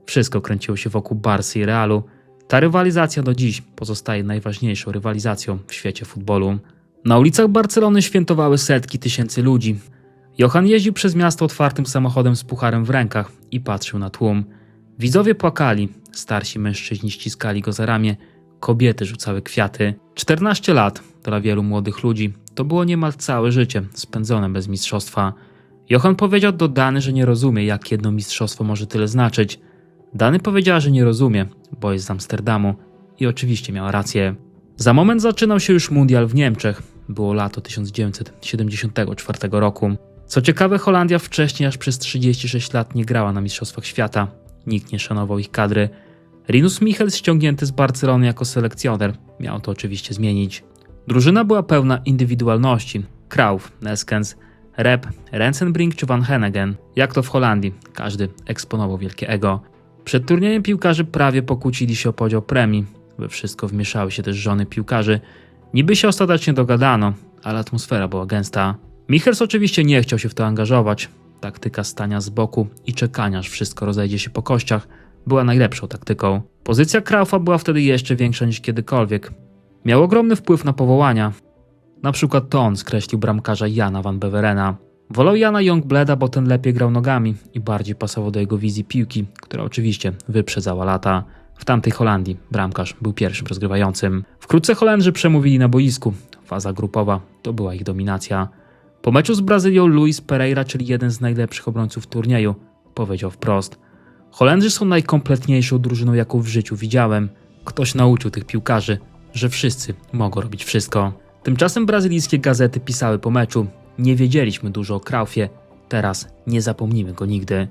Wszystko kręciło się wokół Barsy i Realu. Ta rywalizacja do dziś pozostaje najważniejszą rywalizacją w świecie futbolu. Na ulicach Barcelony świętowały setki tysięcy ludzi. Johan jeździł przez miasto otwartym samochodem z pucharem w rękach i patrzył na tłum. Widzowie płakali, starsi mężczyźni ściskali go za ramię, kobiety rzucały kwiaty. 14 lat dla wielu młodych ludzi to było niemal całe życie spędzone bez mistrzostwa. Johan powiedział do Dany, że nie rozumie, jak jedno mistrzostwo może tyle znaczyć. Dany powiedziała, że nie rozumie, bo jest z Amsterdamu i oczywiście miała rację. Za moment zaczynał się już mundial w Niemczech. Było lato 1974 roku. Co ciekawe, Holandia wcześniej aż przez 36 lat nie grała na Mistrzostwach Świata. Nikt nie szanował ich kadry. Rinus Michels, ściągnięty z Barcelony jako selekcjoner, miał to oczywiście zmienić. Drużyna była pełna indywidualności. Cruyff, Neskens, Rep, Rensenbrink czy Van Henegem. Jak to w Holandii, każdy eksponował wielkie ego. Przed turniejem piłkarze prawie pokłócili się o podział premii. We wszystko wmieszały się też żony piłkarzy. Niby się ostatecznie dogadano, ale atmosfera była gęsta. Michels oczywiście nie chciał się w to angażować. Taktyka stania z boku i czekania, aż wszystko rozejdzie się po kościach, była najlepszą taktyką. Pozycja Cruyffa była wtedy jeszcze większa niż kiedykolwiek. Miał ogromny wpływ na powołania. Na przykład to on skreślił bramkarza Jana van Beverena. Wolał Jana Youngblada, bo ten lepiej grał nogami i bardziej pasował do jego wizji piłki, która oczywiście wyprzedzała lata. W tamtej Holandii bramkarz był pierwszym rozgrywającym. Wkrótce Holendrzy przemówili na boisku. Faza grupowa to była ich dominacja. Po meczu z Brazylią Luis Pereira, czyli jeden z najlepszych obrońców turnieju, powiedział wprost: Holendrzy są najkompletniejszą drużyną, jaką w życiu widziałem. Ktoś nauczył tych piłkarzy, że wszyscy mogą robić wszystko. Tymczasem brazylijskie gazety pisały po meczu: nie wiedzieliśmy dużo o Cruyffie, teraz nie zapomnimy go nigdy.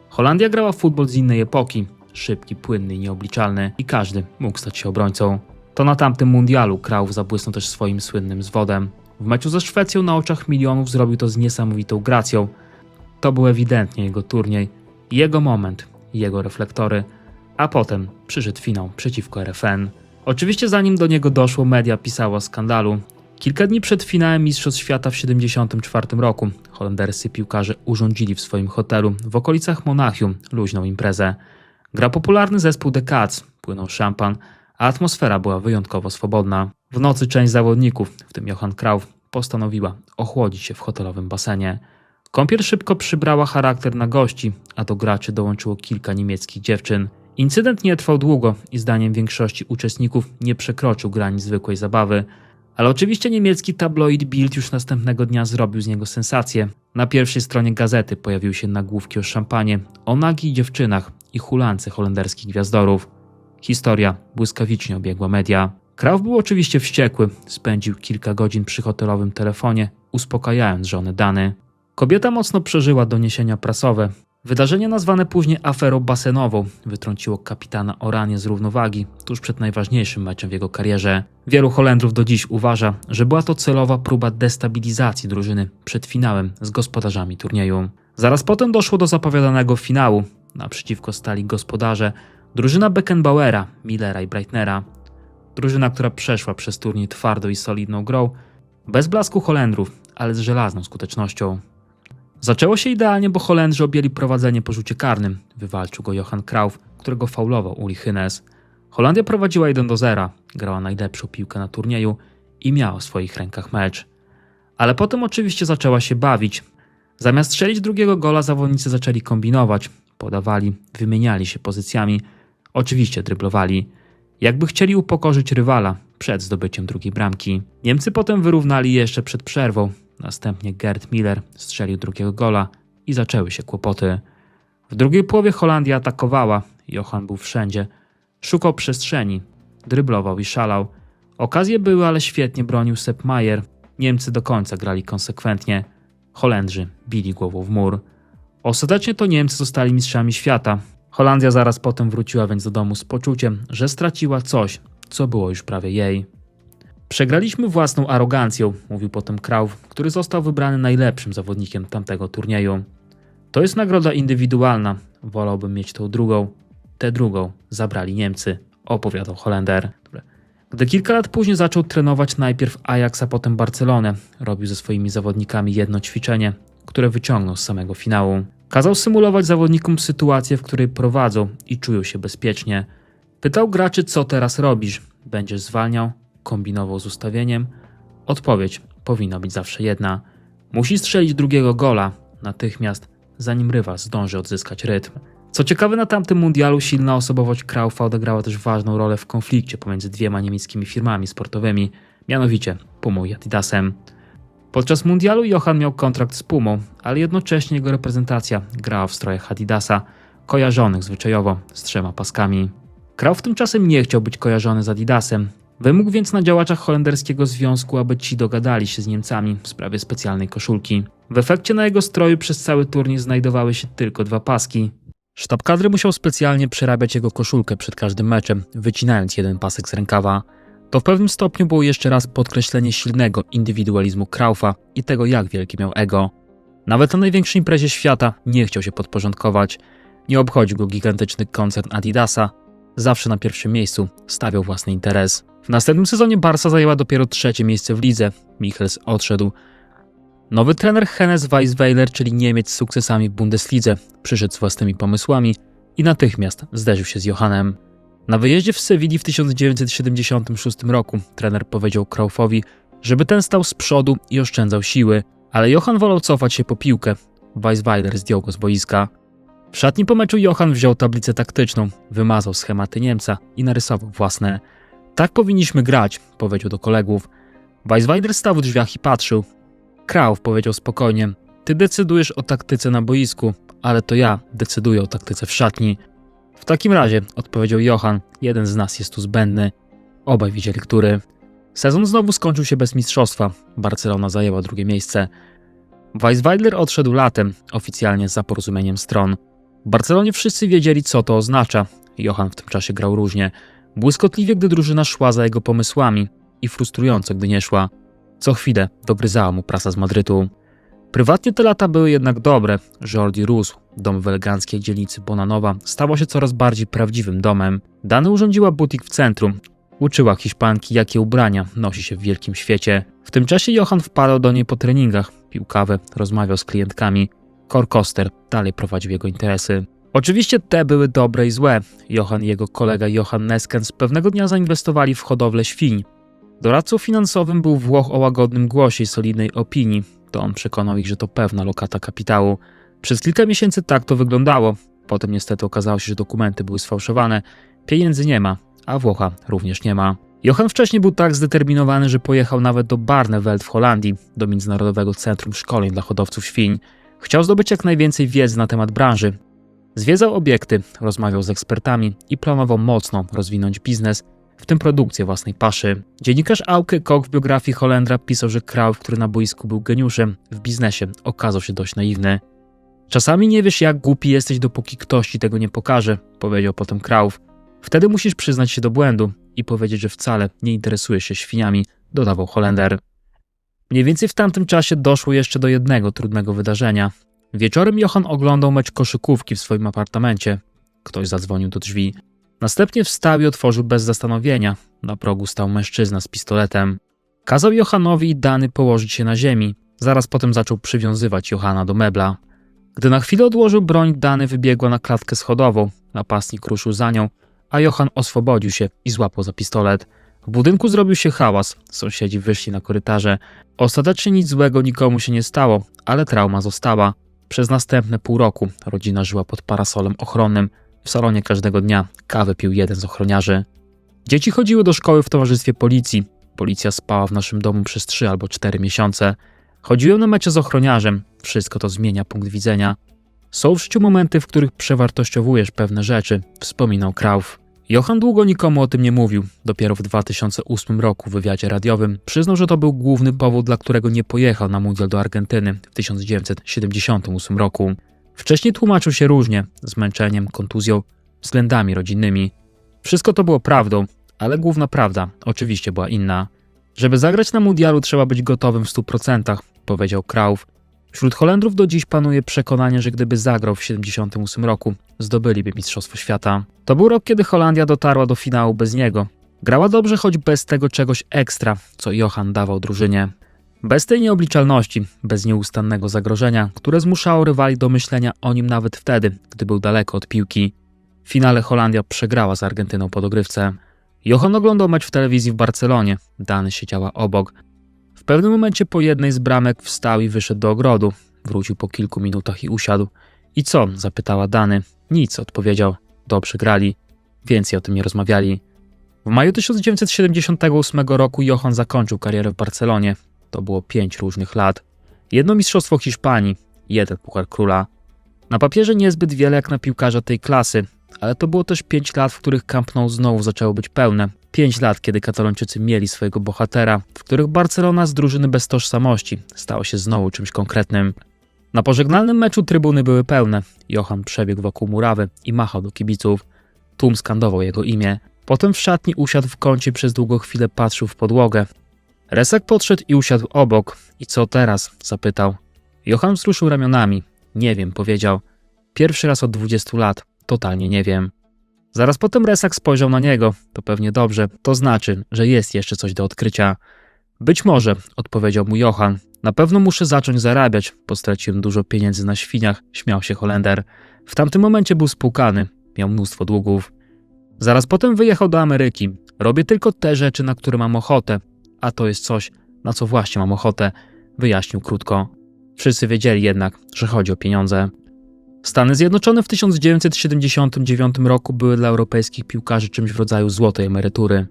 Holandia grała w futbol z innej epoki, szybki, płynny i nieobliczalny i każdy mógł stać się obrońcą. To na tamtym mundialu Cruyff zabłysnął też swoim słynnym zwodem. W meczu ze Szwecją na oczach milionów zrobił to z niesamowitą gracją. To był ewidentnie jego turniej, jego moment, jego reflektory, a potem przyszedł finał przeciwko RFN. Oczywiście zanim do niego doszło, media pisały o skandalu. Kilka dni przed finałem Mistrzostw Świata w 1974 roku holenderscy piłkarze urządzili w swoim hotelu w okolicach Monachium luźną imprezę. Grał popularny zespół The Cats, płynął szampan, a atmosfera była wyjątkowo swobodna. W nocy część zawodników, w tym Johan Cruyff, postanowiła ochłodzić się w hotelowym basenie. Kąpiel szybko przybrała charakter na gości, a do graczy dołączyło kilka niemieckich dziewczyn. Incydent nie trwał długo i zdaniem większości uczestników nie przekroczył granic zwykłej zabawy. Ale oczywiście niemiecki tabloid Bild już następnego dnia zrobił z niego sensację. Na pierwszej stronie gazety pojawiły się nagłówki o szampanie, o nagich dziewczynach i hulance holenderskich gwiazdorów. Historia błyskawicznie obiegła media. Cruyff był oczywiście wściekły, spędził kilka godzin przy hotelowym telefonie, uspokajając żonę Dany. Kobieta mocno przeżyła doniesienia prasowe. Wydarzenie nazwane później aferą basenową wytrąciło kapitana Oranje z równowagi tuż przed najważniejszym meczem w jego karierze. Wielu Holendrów do dziś uważa, że była to celowa próba destabilizacji drużyny przed finałem z gospodarzami turnieju. Zaraz potem doszło do zapowiadanego finału. Naprzeciwko stali gospodarze, drużyna Beckenbauera, Millera i Breitnera. Drużyna, która przeszła przez turniej twardą i solidną grą, bez blasku Holendrów, ale z żelazną skutecznością. Zaczęło się idealnie, bo Holendrzy objęli prowadzenie po rzucie karnym. Wywalczył go Johan Cruyff, którego faulował Uli Hines. Holandia prowadziła 1-0, grała najlepszą piłkę na turnieju i miała w swoich rękach mecz. Ale potem oczywiście zaczęła się bawić. Zamiast strzelić drugiego gola, zawodnicy zaczęli kombinować. Podawali, wymieniali się pozycjami, oczywiście dryblowali. Jakby chcieli upokorzyć rywala przed zdobyciem drugiej bramki. Niemcy potem wyrównali jeszcze przed przerwą. Następnie Gerd Müller strzelił drugiego gola i zaczęły się kłopoty. W drugiej połowie Holandia atakowała. Johan był wszędzie. Szukał przestrzeni. Dryblował i szalał. Okazje były, ale świetnie bronił Sepp Maier. Niemcy do końca grali konsekwentnie. Holendrzy bili głową w mur. Ostatecznie to Niemcy zostali mistrzami świata. Holandia zaraz potem wróciła więc do domu z poczuciem, że straciła coś, co było już prawie jej. Przegraliśmy własną arogancją, mówił potem Cruyff, który został wybrany najlepszym zawodnikiem tamtego turnieju. To jest nagroda indywidualna, wolałbym mieć tą drugą. Tę drugą zabrali Niemcy, opowiadał Holender. Gdy kilka lat później zaczął trenować najpierw Ajax, a potem Barcelonę, robił ze swoimi zawodnikami jedno ćwiczenie, które wyciągnął z samego finału. Kazał symulować zawodnikom sytuację, w której prowadzą i czują się bezpiecznie. Pytał graczy, co teraz robisz? Będziesz zwalniał? Kombinował z ustawieniem? Odpowiedź powinna być zawsze jedna. Musi strzelić drugiego gola natychmiast, zanim rywal zdąży odzyskać rytm. Co ciekawe, na tamtym mundialu silna osobowość Cruyffa odegrała też ważną rolę w konflikcie pomiędzy dwiema niemieckimi firmami sportowymi, mianowicie Pumą i Adidasem. Podczas mundialu Johan miał kontrakt z Pumą, ale jednocześnie jego reprezentacja grała w strojach Adidasa, kojarzonych zwyczajowo z 3 paskami. Cruyff tymczasem nie chciał być kojarzony z Adidasem. Wymógł więc na działaczach holenderskiego związku, aby ci dogadali się z Niemcami w sprawie specjalnej koszulki. W efekcie na jego stroju przez cały turniej znajdowały się tylko 2 paski. Sztab kadry musiał specjalnie przerabiać jego koszulkę przed każdym meczem, wycinając jeden pasek z rękawa. To w pewnym stopniu było jeszcze raz podkreślenie silnego indywidualizmu Cruyffa i tego, jak wielkie miał ego. Nawet na największej imprezie świata nie chciał się podporządkować. Nie obchodził go gigantyczny koncern Adidasa. Zawsze na pierwszym miejscu stawiał własny interes. W następnym sezonie Barca zajęła dopiero 3. miejsce w lidze. Michels odszedł. Nowy trener Hennes Weisweiler, czyli Niemiec z sukcesami w Bundeslidze, przyszedł z własnymi pomysłami i natychmiast zderzył się z Johanem. Na wyjeździe w Sewilli w 1976 roku trener powiedział Cruyffowi, żeby ten stał z przodu i oszczędzał siły, ale Johan wolał cofać się po piłkę. Weisweiler zdjął go z boiska. W szatni po meczu Johan wziął tablicę taktyczną, wymazał schematy Niemca i narysował własne. Tak powinniśmy grać, powiedział do kolegów. Weisweiler stał w drzwiach i patrzył. Cruyff powiedział spokojnie, ty decydujesz o taktyce na boisku, ale to ja decyduję o taktyce w szatni. W takim razie, odpowiedział Johan, jeden z nas jest tu zbędny. Obaj widzieli który. Sezon znowu skończył się bez mistrzostwa. Barcelona zajęła 2. miejsce. Weisweiler odszedł latem, oficjalnie za porozumieniem stron. W Barcelonie wszyscy wiedzieli, co to oznacza. Johan w tym czasie grał różnie. Błyskotliwie, gdy drużyna szła za jego pomysłami i frustrująco, gdy nie szła. Co chwilę dogryzała mu prasa z Madrytu. Prywatnie te lata były jednak dobre. Jordi rósł. Dom w eleganckiej dzielnicy Bonanowa stało się coraz bardziej prawdziwym domem. Dany urządziła butik w centrum. Uczyła Hiszpanki, jakie ubrania nosi się w wielkim świecie. W tym czasie Johan wpadał do niej po treningach, pił kawę, rozmawiał z klientkami. Cor Koster dalej prowadził jego interesy. Oczywiście te były dobre i złe. Johan i jego kolega Johan Neskens pewnego dnia zainwestowali w hodowlę świń. Doradcą finansowym był Włoch o łagodnym głosie i solidnej opinii. To on przekonał ich, że to pewna lokata kapitału. Przez kilka miesięcy tak to wyglądało. Potem niestety okazało się, że dokumenty były sfałszowane. Pieniędzy nie ma, a Włocha również nie ma. Johan wcześniej był tak zdeterminowany, że pojechał nawet do Barneveld w Holandii, do Międzynarodowego Centrum Szkoleń dla Hodowców Świń. Chciał zdobyć jak najwięcej wiedzy na temat branży. Zwiedzał obiekty, rozmawiał z ekspertami i planował mocno rozwinąć biznes, w tym produkcję własnej paszy. Dziennikarz Auke Kok w biografii Holendra pisał, że Cruyff, który na boisku był geniuszem, w biznesie okazał się dość naiwny. Czasami nie wiesz, jak głupi jesteś, dopóki ktoś ci tego nie pokaże, powiedział potem Cruyff. Wtedy musisz przyznać się do błędu i powiedzieć, że wcale nie interesujesz się świniami, dodawał Holender. Mniej więcej w tamtym czasie doszło jeszcze do jednego trudnego wydarzenia. Wieczorem Johan oglądał mecz koszykówki w swoim apartamencie. Ktoś zadzwonił do drzwi. Następnie wstał i otworzył bez zastanowienia. Na progu stał mężczyzna z pistoletem. Kazał Johanowi i Dany położyć się na ziemi. Zaraz potem zaczął przywiązywać Johana do mebla. Gdy na chwilę odłożył broń, Dany wybiegła na klatkę schodową. Napastnik ruszył za nią, a Johan oswobodził się i złapał za pistolet. W budynku zrobił się hałas. Sąsiedzi wyszli na korytarze. Ostatecznie nic złego nikomu się nie stało, ale trauma została. Przez następne pół roku rodzina żyła pod parasolem ochronnym. W salonie każdego dnia kawę pił jeden z ochroniarzy. Dzieci chodziły do szkoły w towarzystwie policji. Policja spała w naszym domu przez 3 albo 4 miesiące. Chodziłem na mecze z ochroniarzem. Wszystko to zmienia punkt widzenia. Są w życiu momenty, w których przewartościowujesz pewne rzeczy, wspominał Cruyff. Johan długo nikomu o tym nie mówił. Dopiero w 2008 roku w wywiadzie radiowym przyznał, że to był główny powód, dla którego nie pojechał na mundial do Argentyny w 1978 roku. Wcześniej tłumaczył się różnie, zmęczeniem, kontuzją, względami rodzinnymi. Wszystko to było prawdą, ale główna prawda oczywiście była inna. Żeby zagrać na mundialu trzeba być gotowym w 100%, powiedział Cruyff. Wśród Holendrów do dziś panuje przekonanie, że gdyby zagrał w 1978 roku, zdobyliby Mistrzostwo Świata. To był rok, kiedy Holandia dotarła do finału bez niego. Grała dobrze, choć bez tego czegoś ekstra, co Johan dawał drużynie. Bez tej nieobliczalności, bez nieustannego zagrożenia, które zmuszało rywali do myślenia o nim nawet wtedy, gdy był daleko od piłki. W finale Holandia przegrała z Argentyną po dogrywce. Johan oglądał mecz w telewizji w Barcelonie, Dany siedziała obok. W pewnym momencie po jednej z bramek wstał i wyszedł do ogrodu. Wrócił po kilku minutach i usiadł. I co? Zapytała Dany. Nic, odpowiedział. Dobrze grali. Więcej o tym nie rozmawiali. W maju 1978 roku Johan zakończył karierę w Barcelonie. To było 5 różnych lat. 1 mistrzostwo Hiszpanii, 1 Puchar Króla. Na papierze niezbyt wiele jak na piłkarza tej klasy, ale to było też 5 lat, w których Camp Nou znowu zaczęło być pełne. 5 lat, kiedy Katalończycy mieli swojego bohatera, w których Barcelona z drużyny bez tożsamości stało się znowu czymś konkretnym. Na pożegnalnym meczu trybuny były pełne. Johan przebiegł wokół murawy i machał do kibiców. Tłum skandował jego imię. Potem w szatni usiadł w kącie i przez długą chwilę patrzył w podłogę. Resak podszedł i usiadł obok. I co teraz? Zapytał. Johan wzruszył ramionami. Nie wiem, powiedział. Pierwszy raz od 20 lat. Totalnie nie wiem. Zaraz potem Resak spojrzał na niego. To pewnie dobrze. To znaczy, że jest jeszcze coś do odkrycia. Być może, odpowiedział mu Johan. Na pewno muszę zacząć zarabiać, bo straciłem dużo pieniędzy na świniach, śmiał się Holender. W tamtym momencie był spłukany. Miał mnóstwo długów. Zaraz potem wyjechał do Ameryki. Robię tylko te rzeczy, na które mam ochotę. A to jest coś, na co właśnie mam ochotę, wyjaśnił krótko. Wszyscy wiedzieli jednak, że chodzi o pieniądze. Stany Zjednoczone w 1979 roku były dla europejskich piłkarzy czymś w rodzaju złotej emerytury.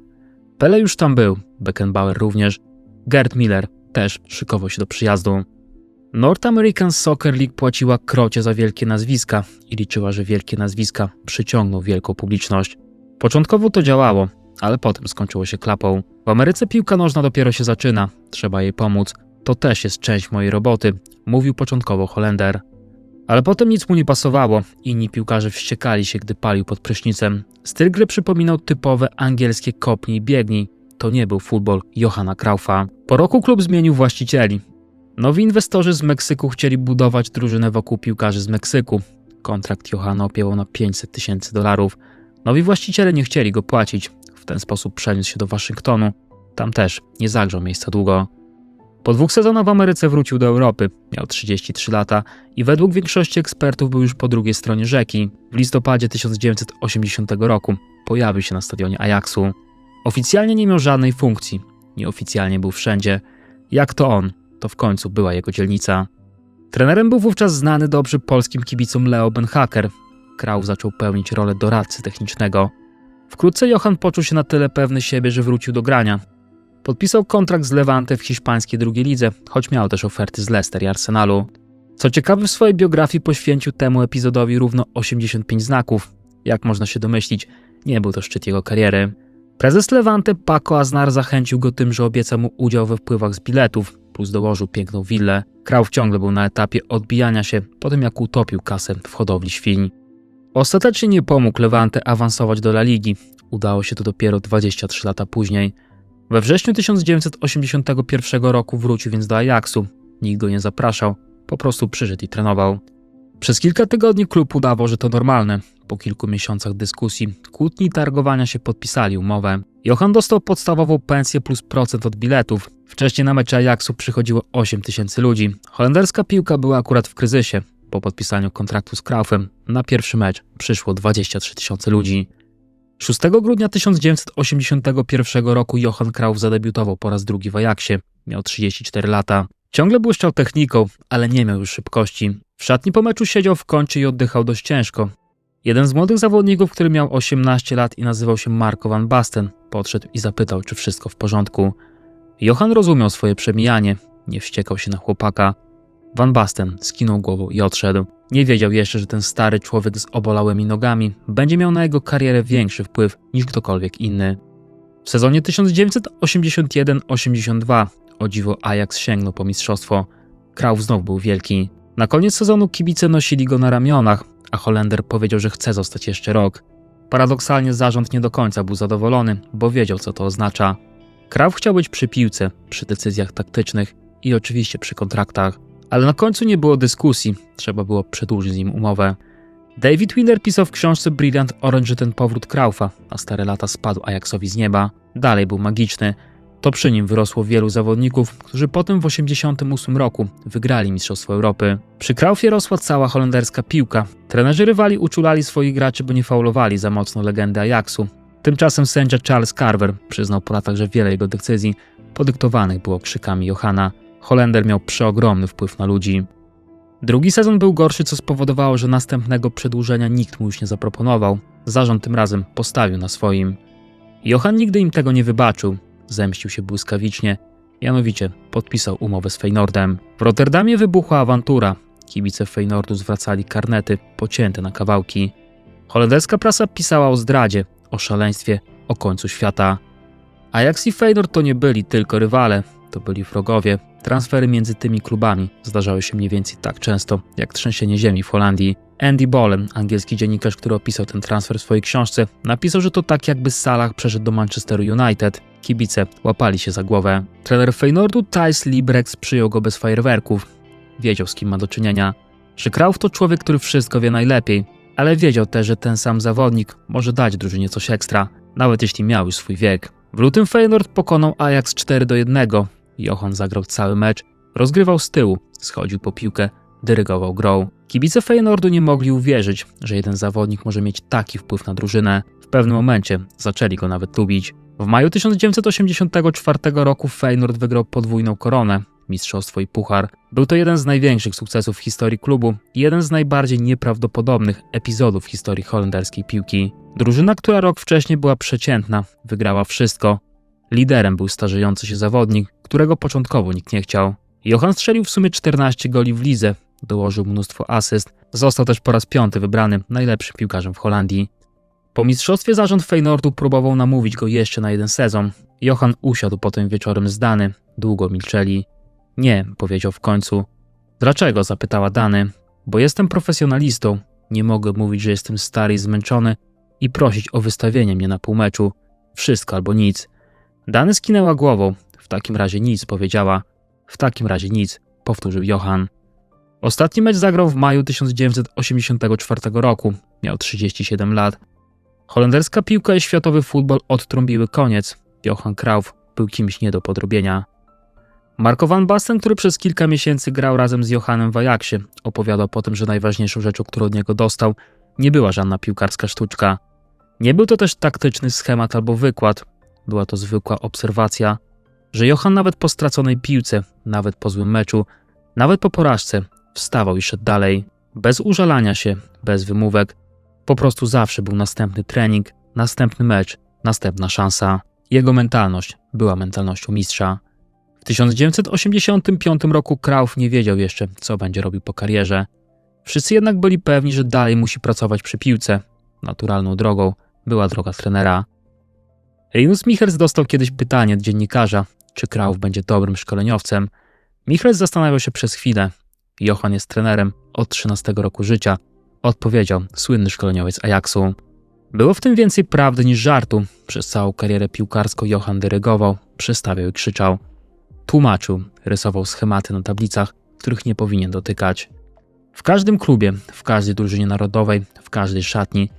Pele już tam był, Beckenbauer również. Gerd Miller też szykował się do przyjazdu. North American Soccer League płaciła krocie za wielkie nazwiska i liczyła, że wielkie nazwiska przyciągną wielką publiczność. Początkowo to działało, ale potem skończyło się klapą. W Ameryce piłka nożna dopiero się zaczyna, trzeba jej pomóc. To też jest część mojej roboty, mówił początkowo Holender. Ale potem nic mu nie pasowało, inni piłkarze wściekali się, gdy palił pod prysznicem. Styl gry przypominał typowe angielskie kopnij i biegnij. To nie był futbol Johana Cruyffa. Po roku klub zmienił właścicieli. Nowi inwestorzy z Meksyku chcieli budować drużynę wokół piłkarzy z Meksyku. Kontrakt Johana opiewał na $500,000. Nowi właściciele nie chcieli go płacić. W ten sposób przeniósł się do Waszyngtonu. Tam też nie zagrzał miejsca długo. Po 2 sezonach w Ameryce wrócił do Europy. Miał 33 lata i według większości ekspertów był już po drugiej stronie rzeki. W listopadzie 1980 roku pojawił się na stadionie Ajaxu. Oficjalnie nie miał żadnej funkcji. Nieoficjalnie był wszędzie. Jak to on, to w końcu była jego dzielnica. Trenerem był wówczas znany dobrze polskim kibicom Leo Benhaker. Cruyff zaczął pełnić rolę doradcy technicznego. Wkrótce Johan poczuł się na tyle pewny siebie, że wrócił do grania. Podpisał kontrakt z Levante w hiszpańskiej drugiej lidze, choć miał też oferty z Leicester i Arsenalu. Co ciekawe, w swojej biografii poświęcił temu epizodowi równo 85 znaków. Jak można się domyślić, nie był to szczyt jego kariery. Prezes Levante Paco Aznar zachęcił go tym, że obieca mu udział we wpływach z biletów, plus dołożył piękną willę. Cruyff ciągle był na etapie odbijania się po tym, jak utopił kasę w hodowli świń. Ostatecznie nie pomógł Levante awansować do La Ligi. Udało się to dopiero 23 lata później. We wrześniu 1981 roku wrócił więc do Ajaxu. Nikt go nie zapraszał, po prostu przyszedł i trenował. Przez kilka tygodni klub udawał, że to normalne. Po kilku miesiącach dyskusji, kłótni i targowania się podpisali umowę. Johan dostał podstawową pensję plus procent od biletów. Wcześniej na mecze Ajaxu przychodziło 8 000 ludzi. Holenderska piłka była akurat w kryzysie. Po podpisaniu kontraktu z Cruyffem na pierwszy mecz przyszło 23 000 ludzi. 6 grudnia 1981 roku Johan Cruyff zadebiutował po raz drugi w Ajaxie. Miał 34 lata. Ciągle błyszczał techniką, ale nie miał już szybkości. W szatni po meczu siedział w kącie i oddychał dość ciężko. Jeden z młodych zawodników, który miał 18 lat i nazywał się Marco van Basten, podszedł i zapytał, czy wszystko w porządku. Johan rozumiał swoje przemijanie, nie wściekał się na chłopaka. Van Basten skinął głową i odszedł. Nie wiedział jeszcze, że ten stary człowiek z obolałymi nogami będzie miał na jego karierę większy wpływ niż ktokolwiek inny. W sezonie 1981-82 o dziwo Ajax sięgnął po mistrzostwo. Cruyff znów był wielki. Na koniec sezonu kibice nosili go na ramionach, a Holender powiedział, że chce zostać jeszcze rok. Paradoksalnie zarząd nie do końca był zadowolony, bo wiedział, co to oznacza. Cruyff chciał być przy piłce, przy decyzjach taktycznych i oczywiście przy kontraktach. Ale na końcu nie było dyskusji, trzeba było przedłużyć z nim umowę. David Wiener pisał w książce Brilliant Orange, że ten powrót Cruyffa na stare lata spadł Ajaxowi z nieba. Dalej był magiczny. To przy nim wyrosło wielu zawodników, którzy potem w 1988 roku wygrali Mistrzostwo Europy. Przy Cruyffie rosła cała holenderska piłka. Trenerzy rywali uczulali swoich graczy, by nie faulowali za mocno legendy Ajaxu. Tymczasem sędzia Charles Carver przyznał po latach, że wiele jego decyzji podyktowanych było krzykami Johana. Holender miał przeogromny wpływ na ludzi. Drugi sezon był gorszy, co spowodowało, że następnego przedłużenia nikt mu już nie zaproponował. Zarząd tym razem postawił na swoim. Johan nigdy im tego nie wybaczył. Zemścił się błyskawicznie, mianowicie podpisał umowę z Feyenoordem. W Rotterdamie wybuchła awantura. Kibice Feyenoordu zwracali karnety pocięte na kawałki. Holenderska prasa pisała o zdradzie, o szaleństwie, o końcu świata. Ajax i Feyenoord to nie byli tylko rywale, to byli wrogowie. Transfery między tymi klubami zdarzały się mniej więcej tak często, jak trzęsienie ziemi w Holandii. Andy Boleyn, angielski dziennikarz, który opisał ten transfer w swojej książce, napisał, że to tak jakby Salah przeszedł do Manchesteru United. Kibice łapali się za głowę. Trener Feyenoordu Thijs Liebrechts przyjął go bez fajerwerków. Wiedział, z kim ma do czynienia. Że Cruyff to człowiek, który wszystko wie najlepiej, ale wiedział też, że ten sam zawodnik może dać drużynie coś ekstra, nawet jeśli miał już swój wiek. W lutym Feyenoord pokonał Ajax 4-1. Johan zagrał cały mecz, rozgrywał z tyłu, schodził po piłkę, dyrygował grą. Kibice Feyenoordu nie mogli uwierzyć, że jeden zawodnik może mieć taki wpływ na drużynę. W pewnym momencie zaczęli go nawet lubić. W maju 1984 roku Feyenoord wygrał podwójną koronę, mistrzostwo i puchar. Był to jeden z największych sukcesów w historii klubu i jeden z najbardziej nieprawdopodobnych epizodów w historii holenderskiej piłki. Drużyna, która rok wcześniej była przeciętna, wygrała wszystko. Liderem był starzejący się zawodnik, którego początkowo nikt nie chciał. Johan strzelił w sumie 14 goli w lidze, dołożył mnóstwo asyst, został też po raz 5 wybrany najlepszym piłkarzem w Holandii. Po mistrzostwie zarząd Feyenoordu próbował namówić go jeszcze na jeden sezon. Johan usiadł potem wieczorem zdany, długo milczeli. Nie, powiedział w końcu. Dlaczego? Zapytała Dany. Bo jestem profesjonalistą, nie mogę mówić, że jestem stary i zmęczony i prosić o wystawienie mnie na półmeczu. Wszystko albo nic. Dany skinęła głową. W takim razie nic, powiedziała. W takim razie nic, powtórzył Johan. Ostatni mecz zagrał w maju 1984 roku. Miał 37 lat. Holenderska piłka i światowy futbol odtrąbiły koniec. Johan Cruyff był kimś nie do podrobienia. Marco van Basten, który przez kilka miesięcy grał razem z Johanem w Ajaxie, opowiadał potem, że najważniejszą rzeczą, którą od niego dostał, nie była żadna piłkarska sztuczka. Nie był to też taktyczny schemat albo wykład. Była to zwykła obserwacja, że Johan nawet po straconej piłce, nawet po złym meczu, nawet po porażce wstawał i szedł dalej. Bez użalania się, bez wymówek. Po prostu zawsze był następny trening, następny mecz, następna szansa. Jego mentalność była mentalnością mistrza. W 1985 roku Cruyff nie wiedział jeszcze, co będzie robił po karierze. Wszyscy jednak byli pewni, że dalej musi pracować przy piłce. Naturalną drogą była droga trenera. Rinus Michels dostał kiedyś pytanie od dziennikarza, czy Cruyff będzie dobrym szkoleniowcem. Michels zastanawiał się przez chwilę. Johan jest trenerem od 13 roku życia. Odpowiedział słynny szkoleniowiec Ajaxu. Było w tym więcej prawdy niż żartu. Przez całą karierę piłkarską Johan dyrygował, przestawiał i krzyczał. Tłumaczył, rysował schematy na tablicach, których nie powinien dotykać. W każdym klubie, w każdej drużynie narodowej, w każdej szatni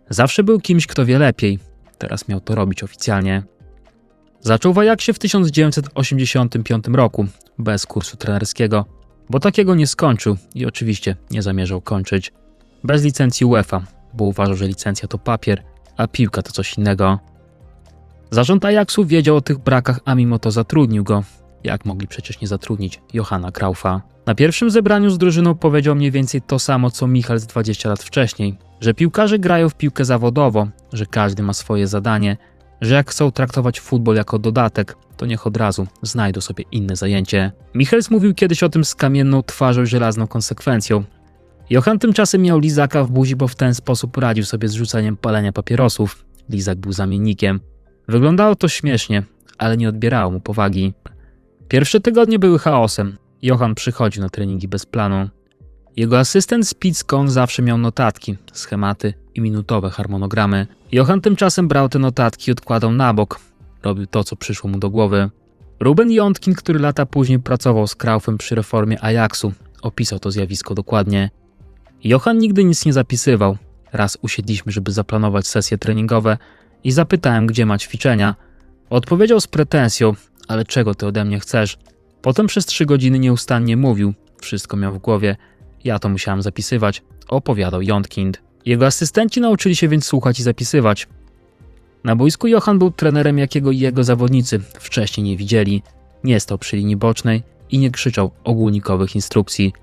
zawsze był kimś, kto wie lepiej. Teraz miał to robić oficjalnie. Zaczął w Ajaxie w 1985 roku, bez kursu trenerskiego, bo takiego nie skończył i oczywiście nie zamierzał kończyć. Bez licencji UEFA, bo uważał, że licencja to papier, a piłka to coś innego. Zarząd Ajaxu wiedział o tych brakach, a mimo to zatrudnił go. Jak mogli przecież nie zatrudnić Johana Cruyffa? Na pierwszym zebraniu z drużyną powiedział mniej więcej to samo, co Michels 20 lat wcześniej. Że piłkarze grają w piłkę zawodowo, że każdy ma swoje zadanie, że jak chcą traktować futbol jako dodatek, to niech od razu znajdą sobie inne zajęcie. Michels mówił kiedyś o tym z kamienną twarzą i żelazną konsekwencją. Johan tymczasem miał lizaka w buzi, bo w ten sposób radził sobie z rzucaniem palenia papierosów. Lizak był zamiennikiem. Wyglądało to śmiesznie, ale nie odbierało mu powagi. Pierwsze tygodnie były chaosem. Johan przychodził na treningi bez planu. Jego asystent Spitzkon zawsze miał notatki, schematy i minutowe harmonogramy. Johan tymczasem brał te notatki i odkładał na bok. Robił to, co przyszło mu do głowy. Ruben Jątkin, który lata później pracował z Cruyffem przy reformie Ajaxu, opisał to zjawisko dokładnie. Johan nigdy nic nie zapisywał. Raz usiedliśmy, żeby zaplanować sesje treningowe i zapytałem, gdzie ma ćwiczenia. Odpowiedział z pretensją, ale czego ty ode mnie chcesz? Potem przez 3 godziny nieustannie mówił, wszystko miał w głowie. Ja to musiałem zapisywać, opowiadał Jątkind. Jego asystenci nauczyli się więc słuchać i zapisywać. Na boisku Johan był trenerem, jakiego jego zawodnicy wcześniej nie widzieli. Nie stał przy linii bocznej i nie krzyczał ogólnikowych instrukcji.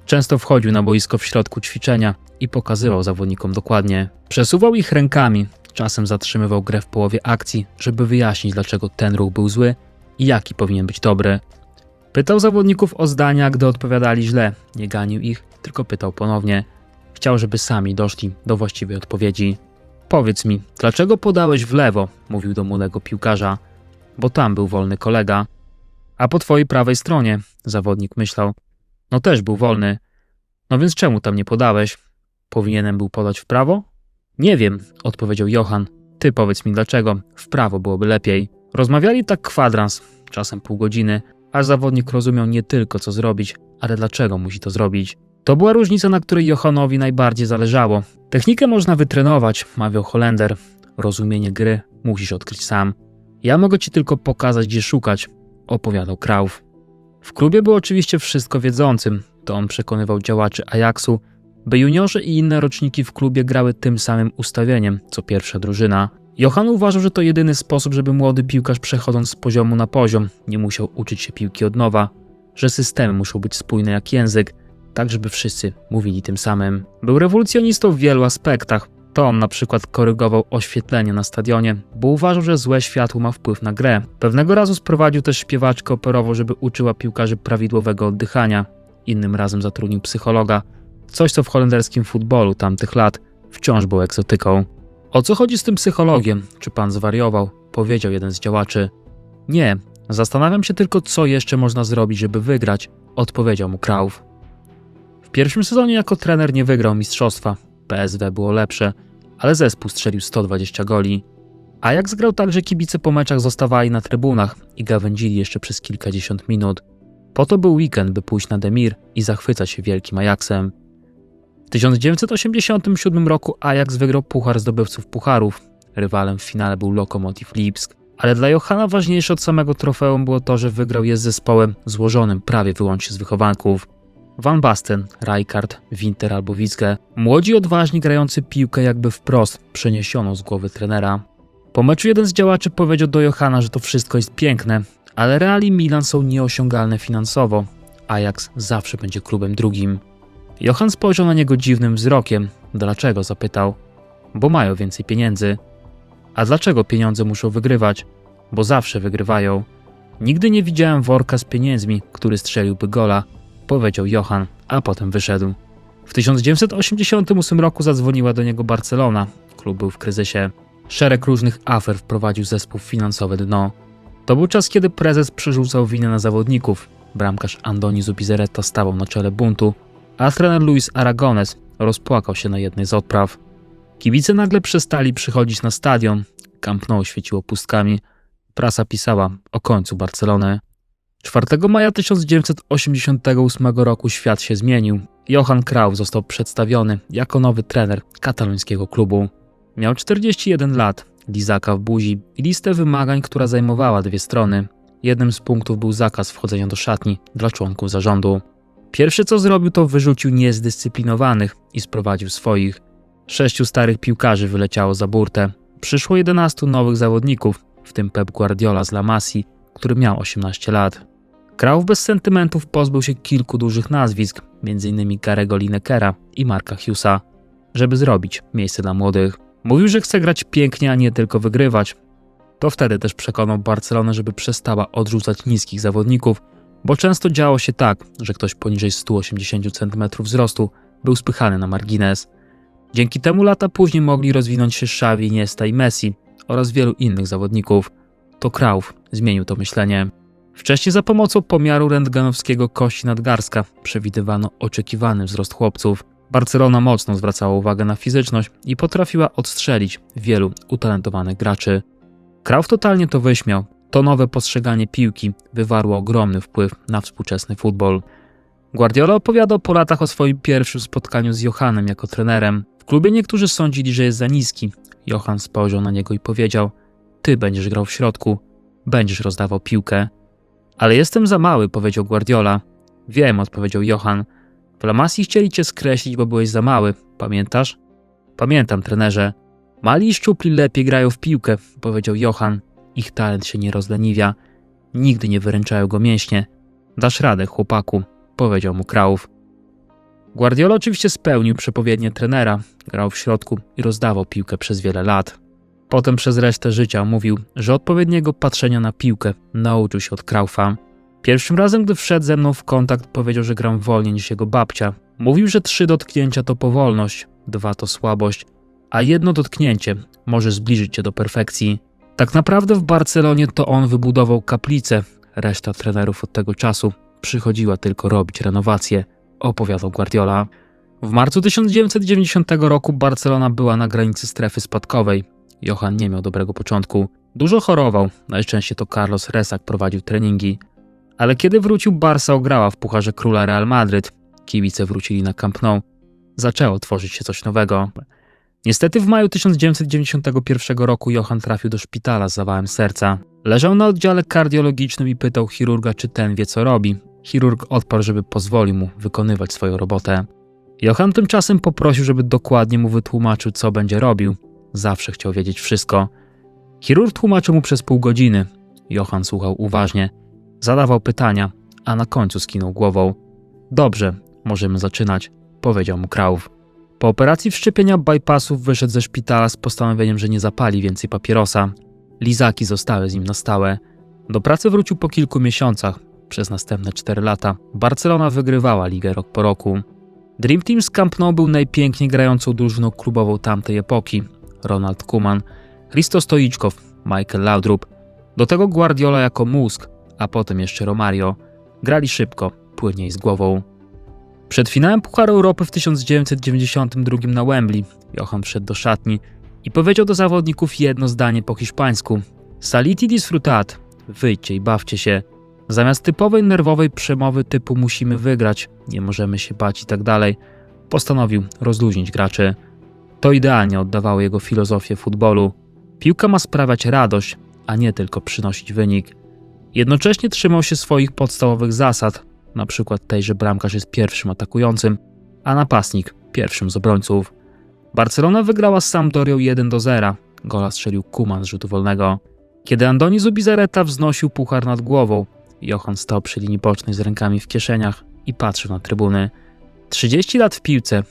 Często wchodził na boisko w środku ćwiczenia i pokazywał zawodnikom dokładnie. Przesuwał ich rękami, czasem zatrzymywał grę w połowie akcji, żeby wyjaśnić, dlaczego ten ruch był zły i jaki powinien być dobry. Pytał zawodników o zdania, gdy odpowiadali źle. Nie ganił ich, tylko pytał ponownie. Chciał, żeby sami doszli do właściwej odpowiedzi. Powiedz mi, dlaczego podałeś w lewo? Mówił do młodego piłkarza. Bo tam był wolny kolega. A po twojej prawej stronie, zawodnik myślał. No też był wolny. No więc czemu tam nie podałeś? Powinienem był podać w prawo? Nie wiem, odpowiedział Johan. Ty powiedz mi dlaczego. W prawo byłoby lepiej. Rozmawiali tak kwadrans, czasem pół godziny, aż zawodnik rozumiał nie tylko co zrobić, ale dlaczego musi to zrobić. To była różnica, na której Johanowi najbardziej zależało. Technikę można wytrenować, mawiał Holender. Rozumienie gry musisz odkryć sam. Ja mogę ci tylko pokazać, gdzie szukać, opowiadał Cruyff. W klubie był oczywiście wszystko wiedzącym. To on przekonywał działaczy Ajaxu, by juniorzy i inne roczniki w klubie grały tym samym ustawieniem, co pierwsza drużyna. Johan uważał, że to jedyny sposób, żeby młody piłkarz przechodząc z poziomu na poziom nie musiał uczyć się piłki od nowa, że systemy muszą być spójne jak język, tak żeby wszyscy mówili tym samym. Był rewolucjonistą w wielu aspektach. To on na przykład korygował oświetlenie na stadionie, bo uważał, że złe światło ma wpływ na grę. Pewnego razu sprowadził też śpiewaczkę operową, żeby uczyła piłkarzy prawidłowego oddychania. Innym razem zatrudnił psychologa. Coś, co w holenderskim futbolu tamtych lat wciąż było egzotyką. O co chodzi z tym psychologiem? Czy pan zwariował? Powiedział jeden z działaczy. Nie, zastanawiam się tylko, co jeszcze można zrobić, żeby wygrać, odpowiedział mu Cruyff. W pierwszym sezonie jako trener nie wygrał mistrzostwa. PSW było lepsze, ale zespół strzelił 120 goli. Ajax grał tak, że kibice po meczach zostawali na trybunach i gawędzili jeszcze przez kilkadziesiąt minut. Po to był weekend, by pójść na Demir i zachwycać się wielkim Ajaxem. W 1987 roku Ajax wygrał Puchar Zdobywców Pucharów. Rywalem w finale był Lokomotiv Lipsk. Ale dla Johana ważniejsze od samego trofeum było to, że wygrał je z zespołem złożonym prawie wyłącznie z wychowanków. Van Basten, Rijkaard, Winter albo Witzke. Młodzi, odważni, grający piłkę jakby wprost, przeniesioną z głowy trenera. Po meczu jeden z działaczy powiedział do Johana, że to wszystko jest piękne, ale Real i Milan są nieosiągalne finansowo. Ajax zawsze będzie klubem drugim. Johan spojrzał na niego dziwnym wzrokiem. Dlaczego? Zapytał. Bo mają więcej pieniędzy. A dlaczego pieniądze muszą wygrywać? Bo zawsze wygrywają. Nigdy nie widziałem worka z pieniędzmi, który strzeliłby gola, powiedział Johan, a potem wyszedł. W 1988 roku zadzwoniła do niego Barcelona. Klub był w kryzysie. Szereg różnych afer wprowadził zespół w finansowe dno. To był czas, kiedy prezes przerzucał winę na zawodników. Bramkarz Andoni Zubizarreta stawał na czele buntu, a trener Luis Aragonés rozpłakał się na jednej z odpraw. Kibice nagle przestali przychodzić na stadion. Camp Nou świeciło pustkami. Prasa pisała o końcu Barcelony. 4 maja 1988 roku świat się zmienił. Johan Cruyff został przedstawiony jako nowy trener katalońskiego klubu. Miał 41 lat, lizaka w buzi i listę wymagań, która zajmowała 2 strony. Jednym z punktów był zakaz wchodzenia do szatni dla członków zarządu. Pierwsze co zrobił, to wyrzucił niezdyscyplinowanych i sprowadził swoich. 6 starych piłkarzy wyleciało za burtę. Przyszło 11 nowych zawodników, w tym Pep Guardiola z La Masia, który miał 18 lat. Cruyff bez sentymentów pozbył się kilku dużych nazwisk, m.in. Garego Linekera i Marka Hughesa, żeby zrobić miejsce dla młodych. Mówił, że chce grać pięknie, a nie tylko wygrywać. To wtedy też przekonał Barcelonę, żeby przestała odrzucać niskich zawodników, bo często działo się tak, że ktoś poniżej 180 cm wzrostu był spychany na margines. Dzięki temu lata później mogli rozwinąć się Xavi, Iniesta i Messi oraz wielu innych zawodników. To Cruyff zmienił to myślenie. Wcześniej za pomocą pomiaru rentgenowskiego kości nadgarstka przewidywano oczekiwany wzrost chłopców. Barcelona mocno zwracała uwagę na fizyczność i potrafiła odstrzelić wielu utalentowanych graczy. Cruyff totalnie to wyśmiał. To nowe postrzeganie piłki wywarło ogromny wpływ na współczesny futbol. Guardiola opowiadał po latach o swoim pierwszym spotkaniu z Johanem jako trenerem. W klubie niektórzy sądzili, że jest za niski. Johan spojrzał na niego i powiedział: ty będziesz grał w środku, będziesz rozdawał piłkę. Ale jestem za mały, powiedział Guardiola. Wiem, odpowiedział Johan. W La Masii chcieli cię skreślić, bo byłeś za mały. Pamiętasz? Pamiętam, trenerze. Mali i szczupli lepiej grają w piłkę, powiedział Johan. Ich talent się nie rozleniwia. Nigdy nie wyręczają go mięśnie. Dasz radę, chłopaku, powiedział mu Cruyff. Guardiola oczywiście spełnił przepowiednię trenera. Grał w środku i rozdawał piłkę przez wiele lat. Potem przez resztę życia mówił, że odpowiedniego patrzenia na piłkę nauczył się od Cruyffa. Pierwszym razem, gdy wszedł ze mną w kontakt, powiedział, że gram wolniej niż jego babcia. Mówił, że 3 dotknięcia to powolność, 2 to słabość, a 1 dotknięcie może zbliżyć cię do perfekcji. Tak naprawdę w Barcelonie to on wybudował kaplicę. Reszta trenerów od tego czasu przychodziła tylko robić renowację, opowiadał Guardiola. W marcu 1990 roku Barcelona była na granicy strefy spadkowej. Johan nie miał dobrego początku. Dużo chorował, najczęściej to Carlos Resac prowadził treningi. Ale kiedy wrócił, Barca ograła w Pucharze Króla Real Madryt. Kibice wrócili na Camp Nou. Zaczęło tworzyć się coś nowego. Niestety w maju 1991 roku Johan trafił do szpitala z zawałem serca. Leżał na oddziale kardiologicznym i pytał chirurga, czy ten wie, co robi. Chirurg odparł, żeby pozwolił mu wykonywać swoją robotę. Johan tymczasem poprosił, żeby dokładnie mu wytłumaczył, co będzie robił. Zawsze chciał wiedzieć wszystko. Chirurg tłumaczył mu przez pół godziny. Johan słuchał uważnie. Zadawał pytania, a na końcu skinął głową. Dobrze, możemy zaczynać, powiedział mu Cruyff. Po operacji wszczepienia bypassów wyszedł ze szpitala z postanowieniem, że nie zapali więcej papierosa. Lizaki zostały z nim na stałe. Do pracy wrócił po kilku miesiącach. Przez następne 4 lata Barcelona wygrywała ligę rok po roku. Dream Team z Camp Nou był najpiękniej grającą drużyną klubową tamtej epoki. Ronald Koeman, Hristo Stoičkov, Michael Laudrup. Do tego Guardiola jako mózg, a potem jeszcze Romario. Grali szybko, płynniej z głową. Przed finałem Pucharu Europy w 1992 na Wembley Johan wszedł do szatni i powiedział do zawodników jedno zdanie po hiszpańsku: Salit i disfrutad, wyjdźcie i bawcie się. Zamiast typowej nerwowej przemowy typu musimy wygrać, nie możemy się bać i tak dalej, postanowił rozluźnić graczy. To idealnie oddawało jego filozofię futbolu. Piłka ma sprawiać radość, a nie tylko przynosić wynik. Jednocześnie trzymał się swoich podstawowych zasad, na przykład tej, że bramkarz jest pierwszym atakującym, a napastnik pierwszym z obrońców. Barcelona wygrała z Sampdorią 1-0. Gola strzelił Koeman z rzutu wolnego. Kiedy Andoni Zubizarreta wznosił puchar nad głową, Johan stał przy linii bocznej z rękami w kieszeniach i patrzył na trybuny. 30 lat w piłce.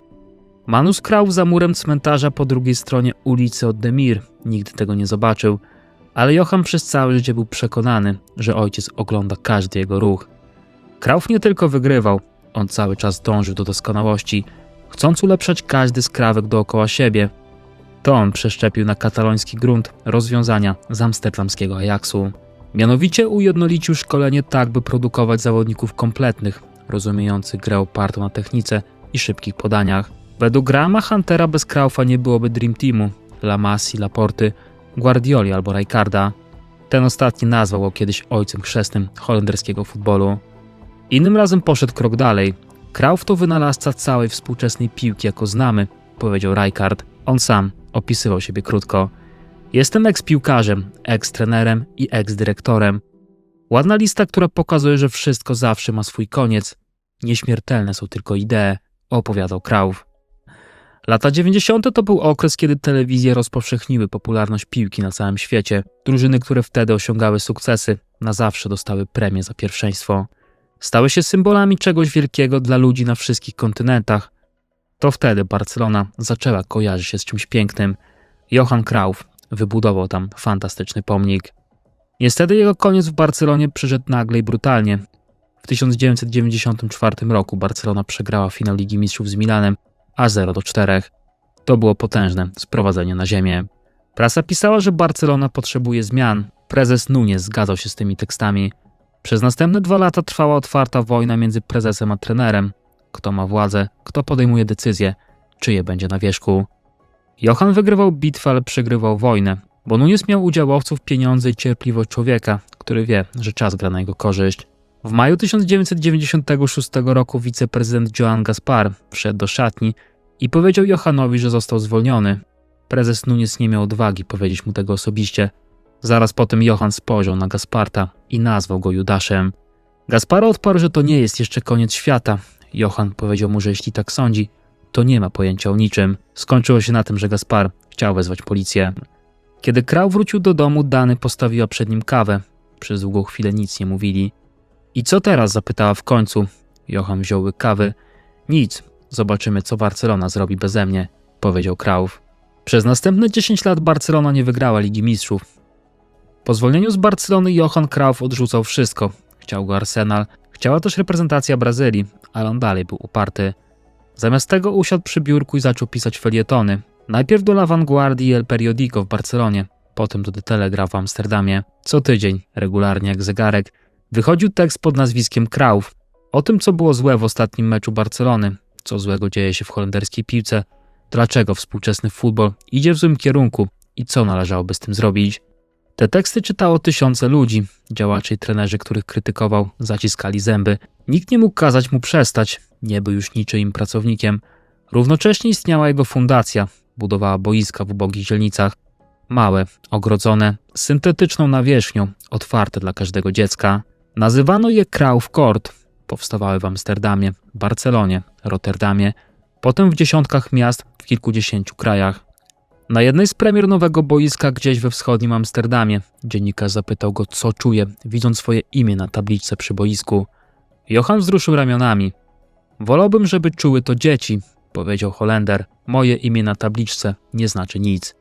Manus Cruyff za murem cmentarza po drugiej stronie ulicy od Demir nigdy tego nie zobaczył, ale Johan przez całe życie był przekonany, że ojciec ogląda każdy jego ruch. Cruyff nie tylko wygrywał, on cały czas dążył do doskonałości, chcąc ulepszać każdy skrawek dookoła siebie. To on przeszczepił na kataloński grunt rozwiązania z amsterdamskiego Ajaxu. Mianowicie ujednolicił szkolenie tak, by produkować zawodników kompletnych, rozumiejących grę opartą na technice i szybkich podaniach. Według Grahama Huntera bez Cruyffa nie byłoby Dream Teamu, La Masii, Laporty, Guardioli albo Rijkaarda. Ten ostatni nazwał go kiedyś ojcem chrzestnym holenderskiego futbolu. Innym razem poszedł krok dalej. Cruyff to wynalazca całej współczesnej piłki, jako znamy, powiedział Rijkaard. On sam opisywał siebie krótko. Jestem eks-piłkarzem, eks-trenerem i eks-dyrektorem. Ładna lista, która pokazuje, że wszystko zawsze ma swój koniec. Nieśmiertelne są tylko idee, opowiadał Cruyff. Lata 90. to był okres, kiedy telewizje rozpowszechniły popularność piłki na całym świecie. Drużyny, które wtedy osiągały sukcesy, na zawsze dostały premię za pierwszeństwo. Stały się symbolami czegoś wielkiego dla ludzi na wszystkich kontynentach. To wtedy Barcelona zaczęła kojarzyć się z czymś pięknym. Johan Cruyff wybudował tam fantastyczny pomnik. Niestety jego koniec w Barcelonie przyszedł nagle i brutalnie. W 1994 roku Barcelona przegrała finał Ligi Mistrzów z Milanem, a 0-4. To było potężne sprowadzenie na ziemię. Prasa pisała, że Barcelona potrzebuje zmian. Prezes Núñez zgadzał się z tymi tekstami. Przez następne 2 lata trwała otwarta wojna między prezesem a trenerem. Kto ma władzę, kto podejmuje decyzje, czyje będzie na wierzchu. Johan wygrywał bitwę, ale przegrywał wojnę, bo Nunes miał udziałowców, pieniądze i cierpliwość człowieka, który wie, że czas gra na jego korzyść. W maju 1996 roku wiceprezydent Joan Gaspar wszedł do szatni i powiedział Johanowi, że został zwolniony. Prezes Nunes nie miał odwagi powiedzieć mu tego osobiście. Zaraz potem Johan spojrzał na Gasparta i nazwał go Judaszem. Gaspar odparł, że to nie jest jeszcze koniec świata. Johan powiedział mu, że jeśli tak sądzi, to nie ma pojęcia o niczym. Skończyło się na tym, że Gaspar chciał wezwać policję. Kiedy Krał wrócił do domu, Dany postawiła przed nim kawę. Przez długą chwilę nic nie mówili. I co teraz? Zapytała w końcu. Johan wziął łyk kawy. Nic. Zobaczymy, co Barcelona zrobi beze mnie, powiedział Krauf. Przez następne 10 lat Barcelona nie wygrała Ligi Mistrzów. Po zwolnieniu z Barcelony Johan Cruyff odrzucał wszystko. Chciał go Arsenal, chciała też reprezentacja Brazylii, ale on dalej był uparty. Zamiast tego usiadł przy biurku i zaczął pisać felietony. Najpierw do La Vanguardia i El Periódico w Barcelonie, potem do The Telegraph w Amsterdamie. Co tydzień, regularnie jak zegarek, wychodził tekst pod nazwiskiem Cruyff o tym, co było złe w ostatnim meczu Barcelony, co złego dzieje się w holenderskiej piłce, dlaczego współczesny futbol idzie w złym kierunku i co należałoby z tym zrobić. Te teksty czytało tysiące ludzi. Działacze i trenerzy, których krytykował, zaciskali zęby. Nikt nie mógł kazać mu przestać. Nie był już niczyim pracownikiem. Równocześnie istniała jego fundacja. Budowała boiska w ubogich dzielnicach. Małe, ogrodzone, z syntetyczną nawierzchnią, otwarte dla każdego dziecka. Nazywano je Cruyff Court. Powstawały w Amsterdamie, Barcelonie, Rotterdamie, potem w dziesiątkach miast w kilkudziesięciu krajach. Na jednej z premier nowego boiska gdzieś we wschodnim Amsterdamie dziennikarz zapytał go, co czuje, widząc swoje imię na tabliczce przy boisku. Johan wzruszył ramionami. Wolałbym, żeby czuły to dzieci, powiedział Holender. Moje imię na tabliczce nie znaczy nic.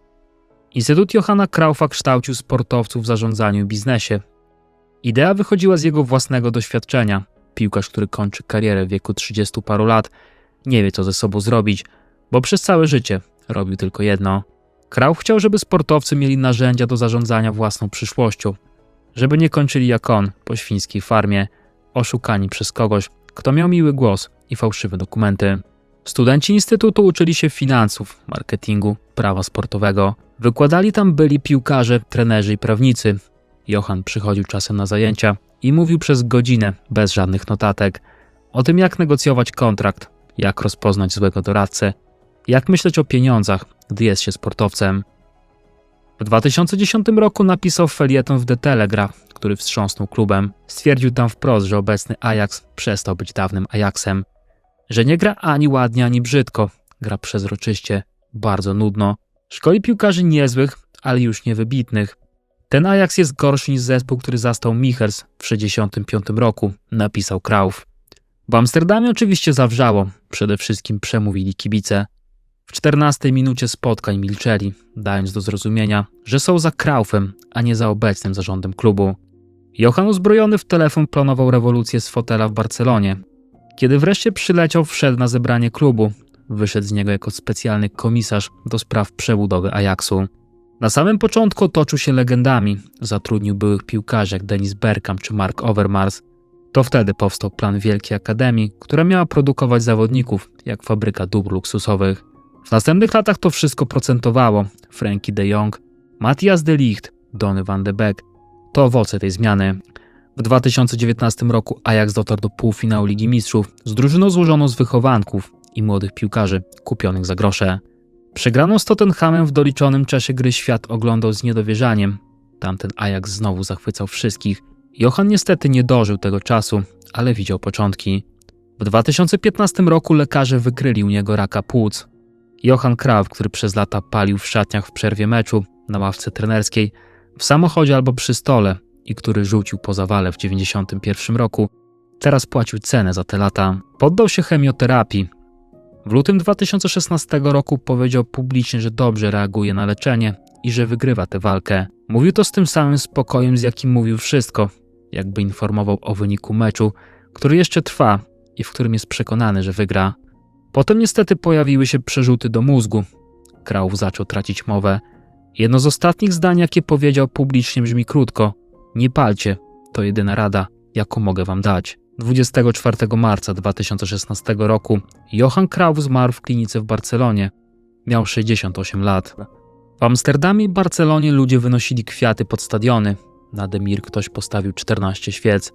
Instytut Johana Cruyffa kształcił sportowców w zarządzaniu i biznesie. Idea wychodziła z jego własnego doświadczenia. Piłkarz, który kończy karierę w wieku 30 paru lat, nie wie, co ze sobą zrobić, bo przez całe życie robił tylko jedno. Cruyff chciał, żeby sportowcy mieli narzędzia do zarządzania własną przyszłością. Żeby nie kończyli jak on, po świńskiej farmie, oszukani przez kogoś, kto miał miły głos i fałszywe dokumenty. Studenci Instytutu uczyli się finansów, marketingu, prawa sportowego. Wykładali tam byli piłkarze, trenerzy i prawnicy. Johan przychodził czasem na zajęcia i mówił przez godzinę, bez żadnych notatek, o tym, jak negocjować kontrakt, jak rozpoznać złego doradcę, jak myśleć o pieniądzach, gdy jest się sportowcem. W 2010 roku napisał felieton w The Telegraph, który wstrząsnął klubem. Stwierdził tam wprost, że obecny Ajax przestał być dawnym Ajaxem. Że nie gra ani ładnie, ani brzydko. Gra przezroczyście, bardzo nudno. Szkoli piłkarzy niezłych, ale już niewybitnych. Ten Ajax jest gorszy niż zespół, który zastał Michels w 1965 roku, napisał Cruyff. W Amsterdamie oczywiście zawrzało, przede wszystkim przemówili kibice. W 14 minucie spotkań milczeli, dając do zrozumienia, że są za Cruyffem, a nie za obecnym zarządem klubu. Johan uzbrojony w telefon planował rewolucję z fotela w Barcelonie. Kiedy wreszcie przyleciał, wszedł na zebranie klubu. Wyszedł z niego jako specjalny komisarz do spraw przebudowy Ajaxu. Na samym początku otoczył się legendami. Zatrudnił byłych piłkarzy jak Dennis Bergkamp czy Mark Overmars. To wtedy powstał plan Wielkiej Akademii, która miała produkować zawodników jak fabryka dóbr luksusowych. W następnych latach to wszystko procentowało. Frenkie de Jong, Matthias de Ligt, Donny van de Beek. To owoce tej zmiany. W 2019 roku Ajax dotarł do półfinału Ligi Mistrzów z drużyną złożoną z wychowanków i młodych piłkarzy kupionych za grosze. Przegraną z Tottenhamem w doliczonym czasie gry świat oglądał z niedowierzaniem. Tamten Ajax znowu zachwycał wszystkich. Johan niestety nie dożył tego czasu, ale widział początki. W 2015 roku lekarze wykryli u niego raka płuc. Johan Cruyff, który przez lata palił w szatniach w przerwie meczu, na ławce trenerskiej, w samochodzie albo przy stole i który rzucił po zawale w 1991 roku, teraz płacił cenę za te lata. Poddał się chemioterapii. W lutym 2016 roku powiedział publicznie, że dobrze reaguje na leczenie i że wygrywa tę walkę. Mówił to z tym samym spokojem, z jakim mówił wszystko, jakby informował o wyniku meczu, który jeszcze trwa i w którym jest przekonany, że wygra. Potem niestety pojawiły się przerzuty do mózgu. Cruyff zaczął tracić mowę. Jedno z ostatnich zdań, jakie powiedział publicznie, brzmi krótko: nie palcie, to jedyna rada, jaką mogę wam dać. 24 marca 2016 roku Johan Cruyff zmarł w klinice w Barcelonie. Miał 68 lat. W Amsterdamie i Barcelonie ludzie wynosili kwiaty pod stadiony. Na Demir ktoś postawił 14 świec.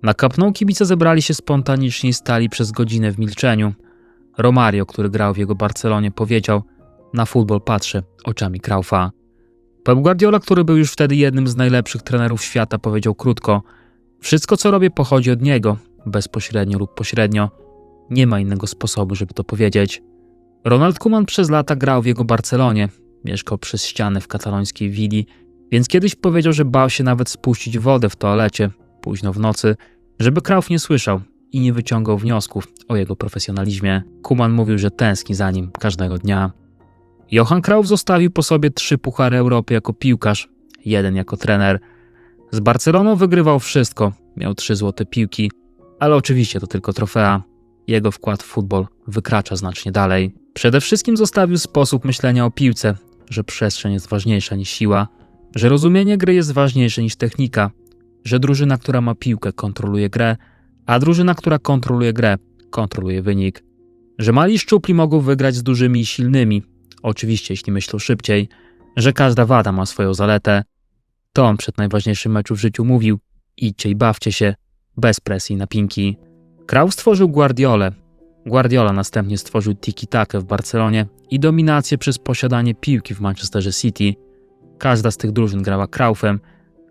Na Camp Nou kibice zebrali się spontanicznie i stali przez godzinę w milczeniu. Romario, który grał w jego Barcelonie, powiedział: na futbol patrzę oczami Cruyffa. Pep Guardiola, który był już wtedy jednym z najlepszych trenerów świata, powiedział krótko: wszystko co robię pochodzi od niego, bezpośrednio lub pośrednio. Nie ma innego sposobu, żeby to powiedzieć. Ronald Koeman przez lata grał w jego Barcelonie. Mieszkał przez ścianę w katalońskiej willi, więc kiedyś powiedział, że bał się nawet spuścić wodę w toalecie późno w nocy, żeby Cruyff nie słyszał i nie wyciągał wniosków o jego profesjonalizmie. Koeman mówił, że tęskni za nim każdego dnia. Johan Cruyff zostawił po sobie 3 puchary Europy jako piłkarz, 1 jako trener. Z Barceloną wygrywał wszystko, miał 3 złote piłki, ale oczywiście to tylko trofea. Jego wkład w futbol wykracza znacznie dalej. Przede wszystkim zostawił sposób myślenia o piłce, że przestrzeń jest ważniejsza niż siła, że rozumienie gry jest ważniejsze niż technika, że drużyna, która ma piłkę, kontroluje grę, a drużyna, która kontroluje grę, kontroluje wynik. Że mali i szczupli mogą wygrać z dużymi i silnymi, oczywiście jeśli myślą szybciej, że każda wada ma swoją zaletę. To on przed najważniejszym meczu w życiu mówił: idźcie i bawcie się, bez presji i napinki. Cruyff stworzył Guardiolę. Guardiola następnie stworzył tiki-takę w Barcelonie i dominację przez posiadanie piłki w Manchesterze City. Każda z tych drużyn grała Cruyffem,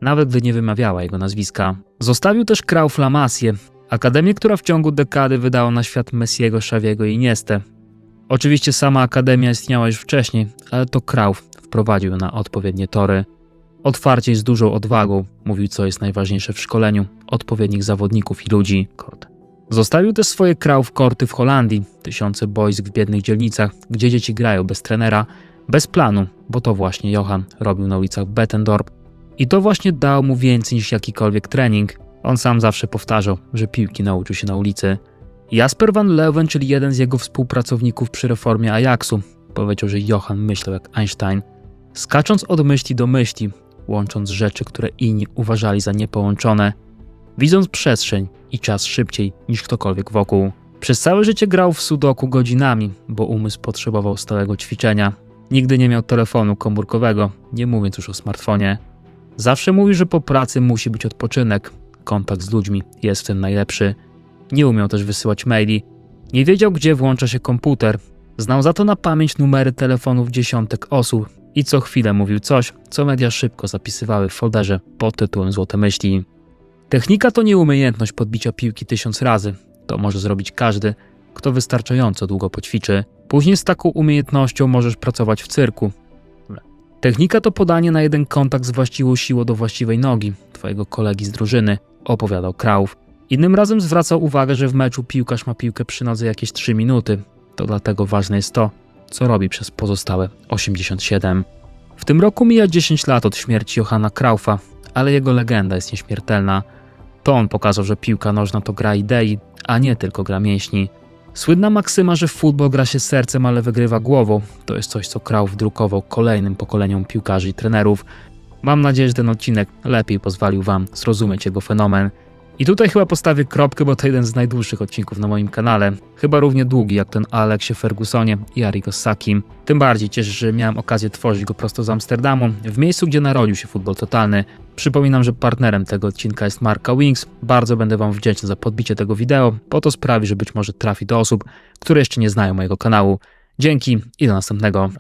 nawet gdy nie wymawiała jego nazwiska. Zostawił też Cruyff La Masię, akademię, która w ciągu dekady wydała na świat Messiego, Xaviego i Iniestę. Oczywiście sama akademia istniała już wcześniej, ale to Cruyff wprowadził ją na odpowiednie tory. Otwarcie i z dużą odwagą mówił, co jest najważniejsze w szkoleniu odpowiednich zawodników i ludzi. Zostawił też swoje Cruyff Korty w Holandii, tysiące boisk w biednych dzielnicach, gdzie dzieci grają bez trenera, bez planu, bo to właśnie Johan robił na ulicach Bettendorp i to właśnie dało mu więcej niż jakikolwiek trening. On sam zawsze powtarzał, że piłki nauczył się na ulicy. Jasper van Leuven, czyli jeden z jego współpracowników przy reformie Ajaxu, powiedział, że Johan myślał jak Einstein, skacząc od myśli do myśli, łącząc rzeczy, które inni uważali za niepołączone, widząc przestrzeń i czas szybciej niż ktokolwiek wokół. Przez całe życie grał w sudoku godzinami, bo umysł potrzebował stałego ćwiczenia. Nigdy nie miał telefonu komórkowego, nie mówiąc już o smartfonie. Zawsze mówił, że po pracy musi być odpoczynek, kontakt z ludźmi jest w tym najlepszy. Nie umiał też wysyłać maili, nie wiedział, gdzie włącza się komputer. Znał za to na pamięć numery telefonów dziesiątek osób i co chwilę mówił coś, co media szybko zapisywały w folderze pod tytułem Złote myśli. Technika to nie umiejętność podbicia piłki 1000 razy. To może zrobić każdy, kto wystarczająco długo poćwiczy. Później z taką umiejętnością możesz pracować w cyrku. Technika to podanie na jeden kontakt z właściwą siłą do właściwej nogi twojego kolegi z drużyny, opowiadał Cruyff. Innym razem zwracał uwagę, że w meczu piłkarz ma piłkę przy nodze jakieś 3 minuty. To dlatego ważne jest to, co robi przez pozostałe 87. W tym roku mija 10 lat od śmierci Johana Cruyffa, ale jego legenda jest nieśmiertelna. To on pokazał, że piłka nożna to gra idei, a nie tylko gra mięśni. Słynna maksyma, że w futbol gra się sercem, ale wygrywa głową, to jest coś, co Cruyff drukował kolejnym pokoleniom piłkarzy i trenerów. Mam nadzieję, że ten odcinek lepiej pozwolił wam zrozumieć jego fenomen. I tutaj chyba postawię kropkę, bo to jeden z najdłuższych odcinków na moim kanale. Chyba równie długi jak ten o Aleksie Fergusonie i Arrigo Sacchim. Tym bardziej cieszę się, że miałem okazję tworzyć go prosto z Amsterdamu, w miejscu, gdzie narodził się futbol totalny. Przypominam, że partnerem tego odcinka jest marka Wings. Bardzo będę wam wdzięczny za podbicie tego wideo, bo to sprawi, że być może trafi do osób, które jeszcze nie znają mojego kanału. Dzięki i do następnego.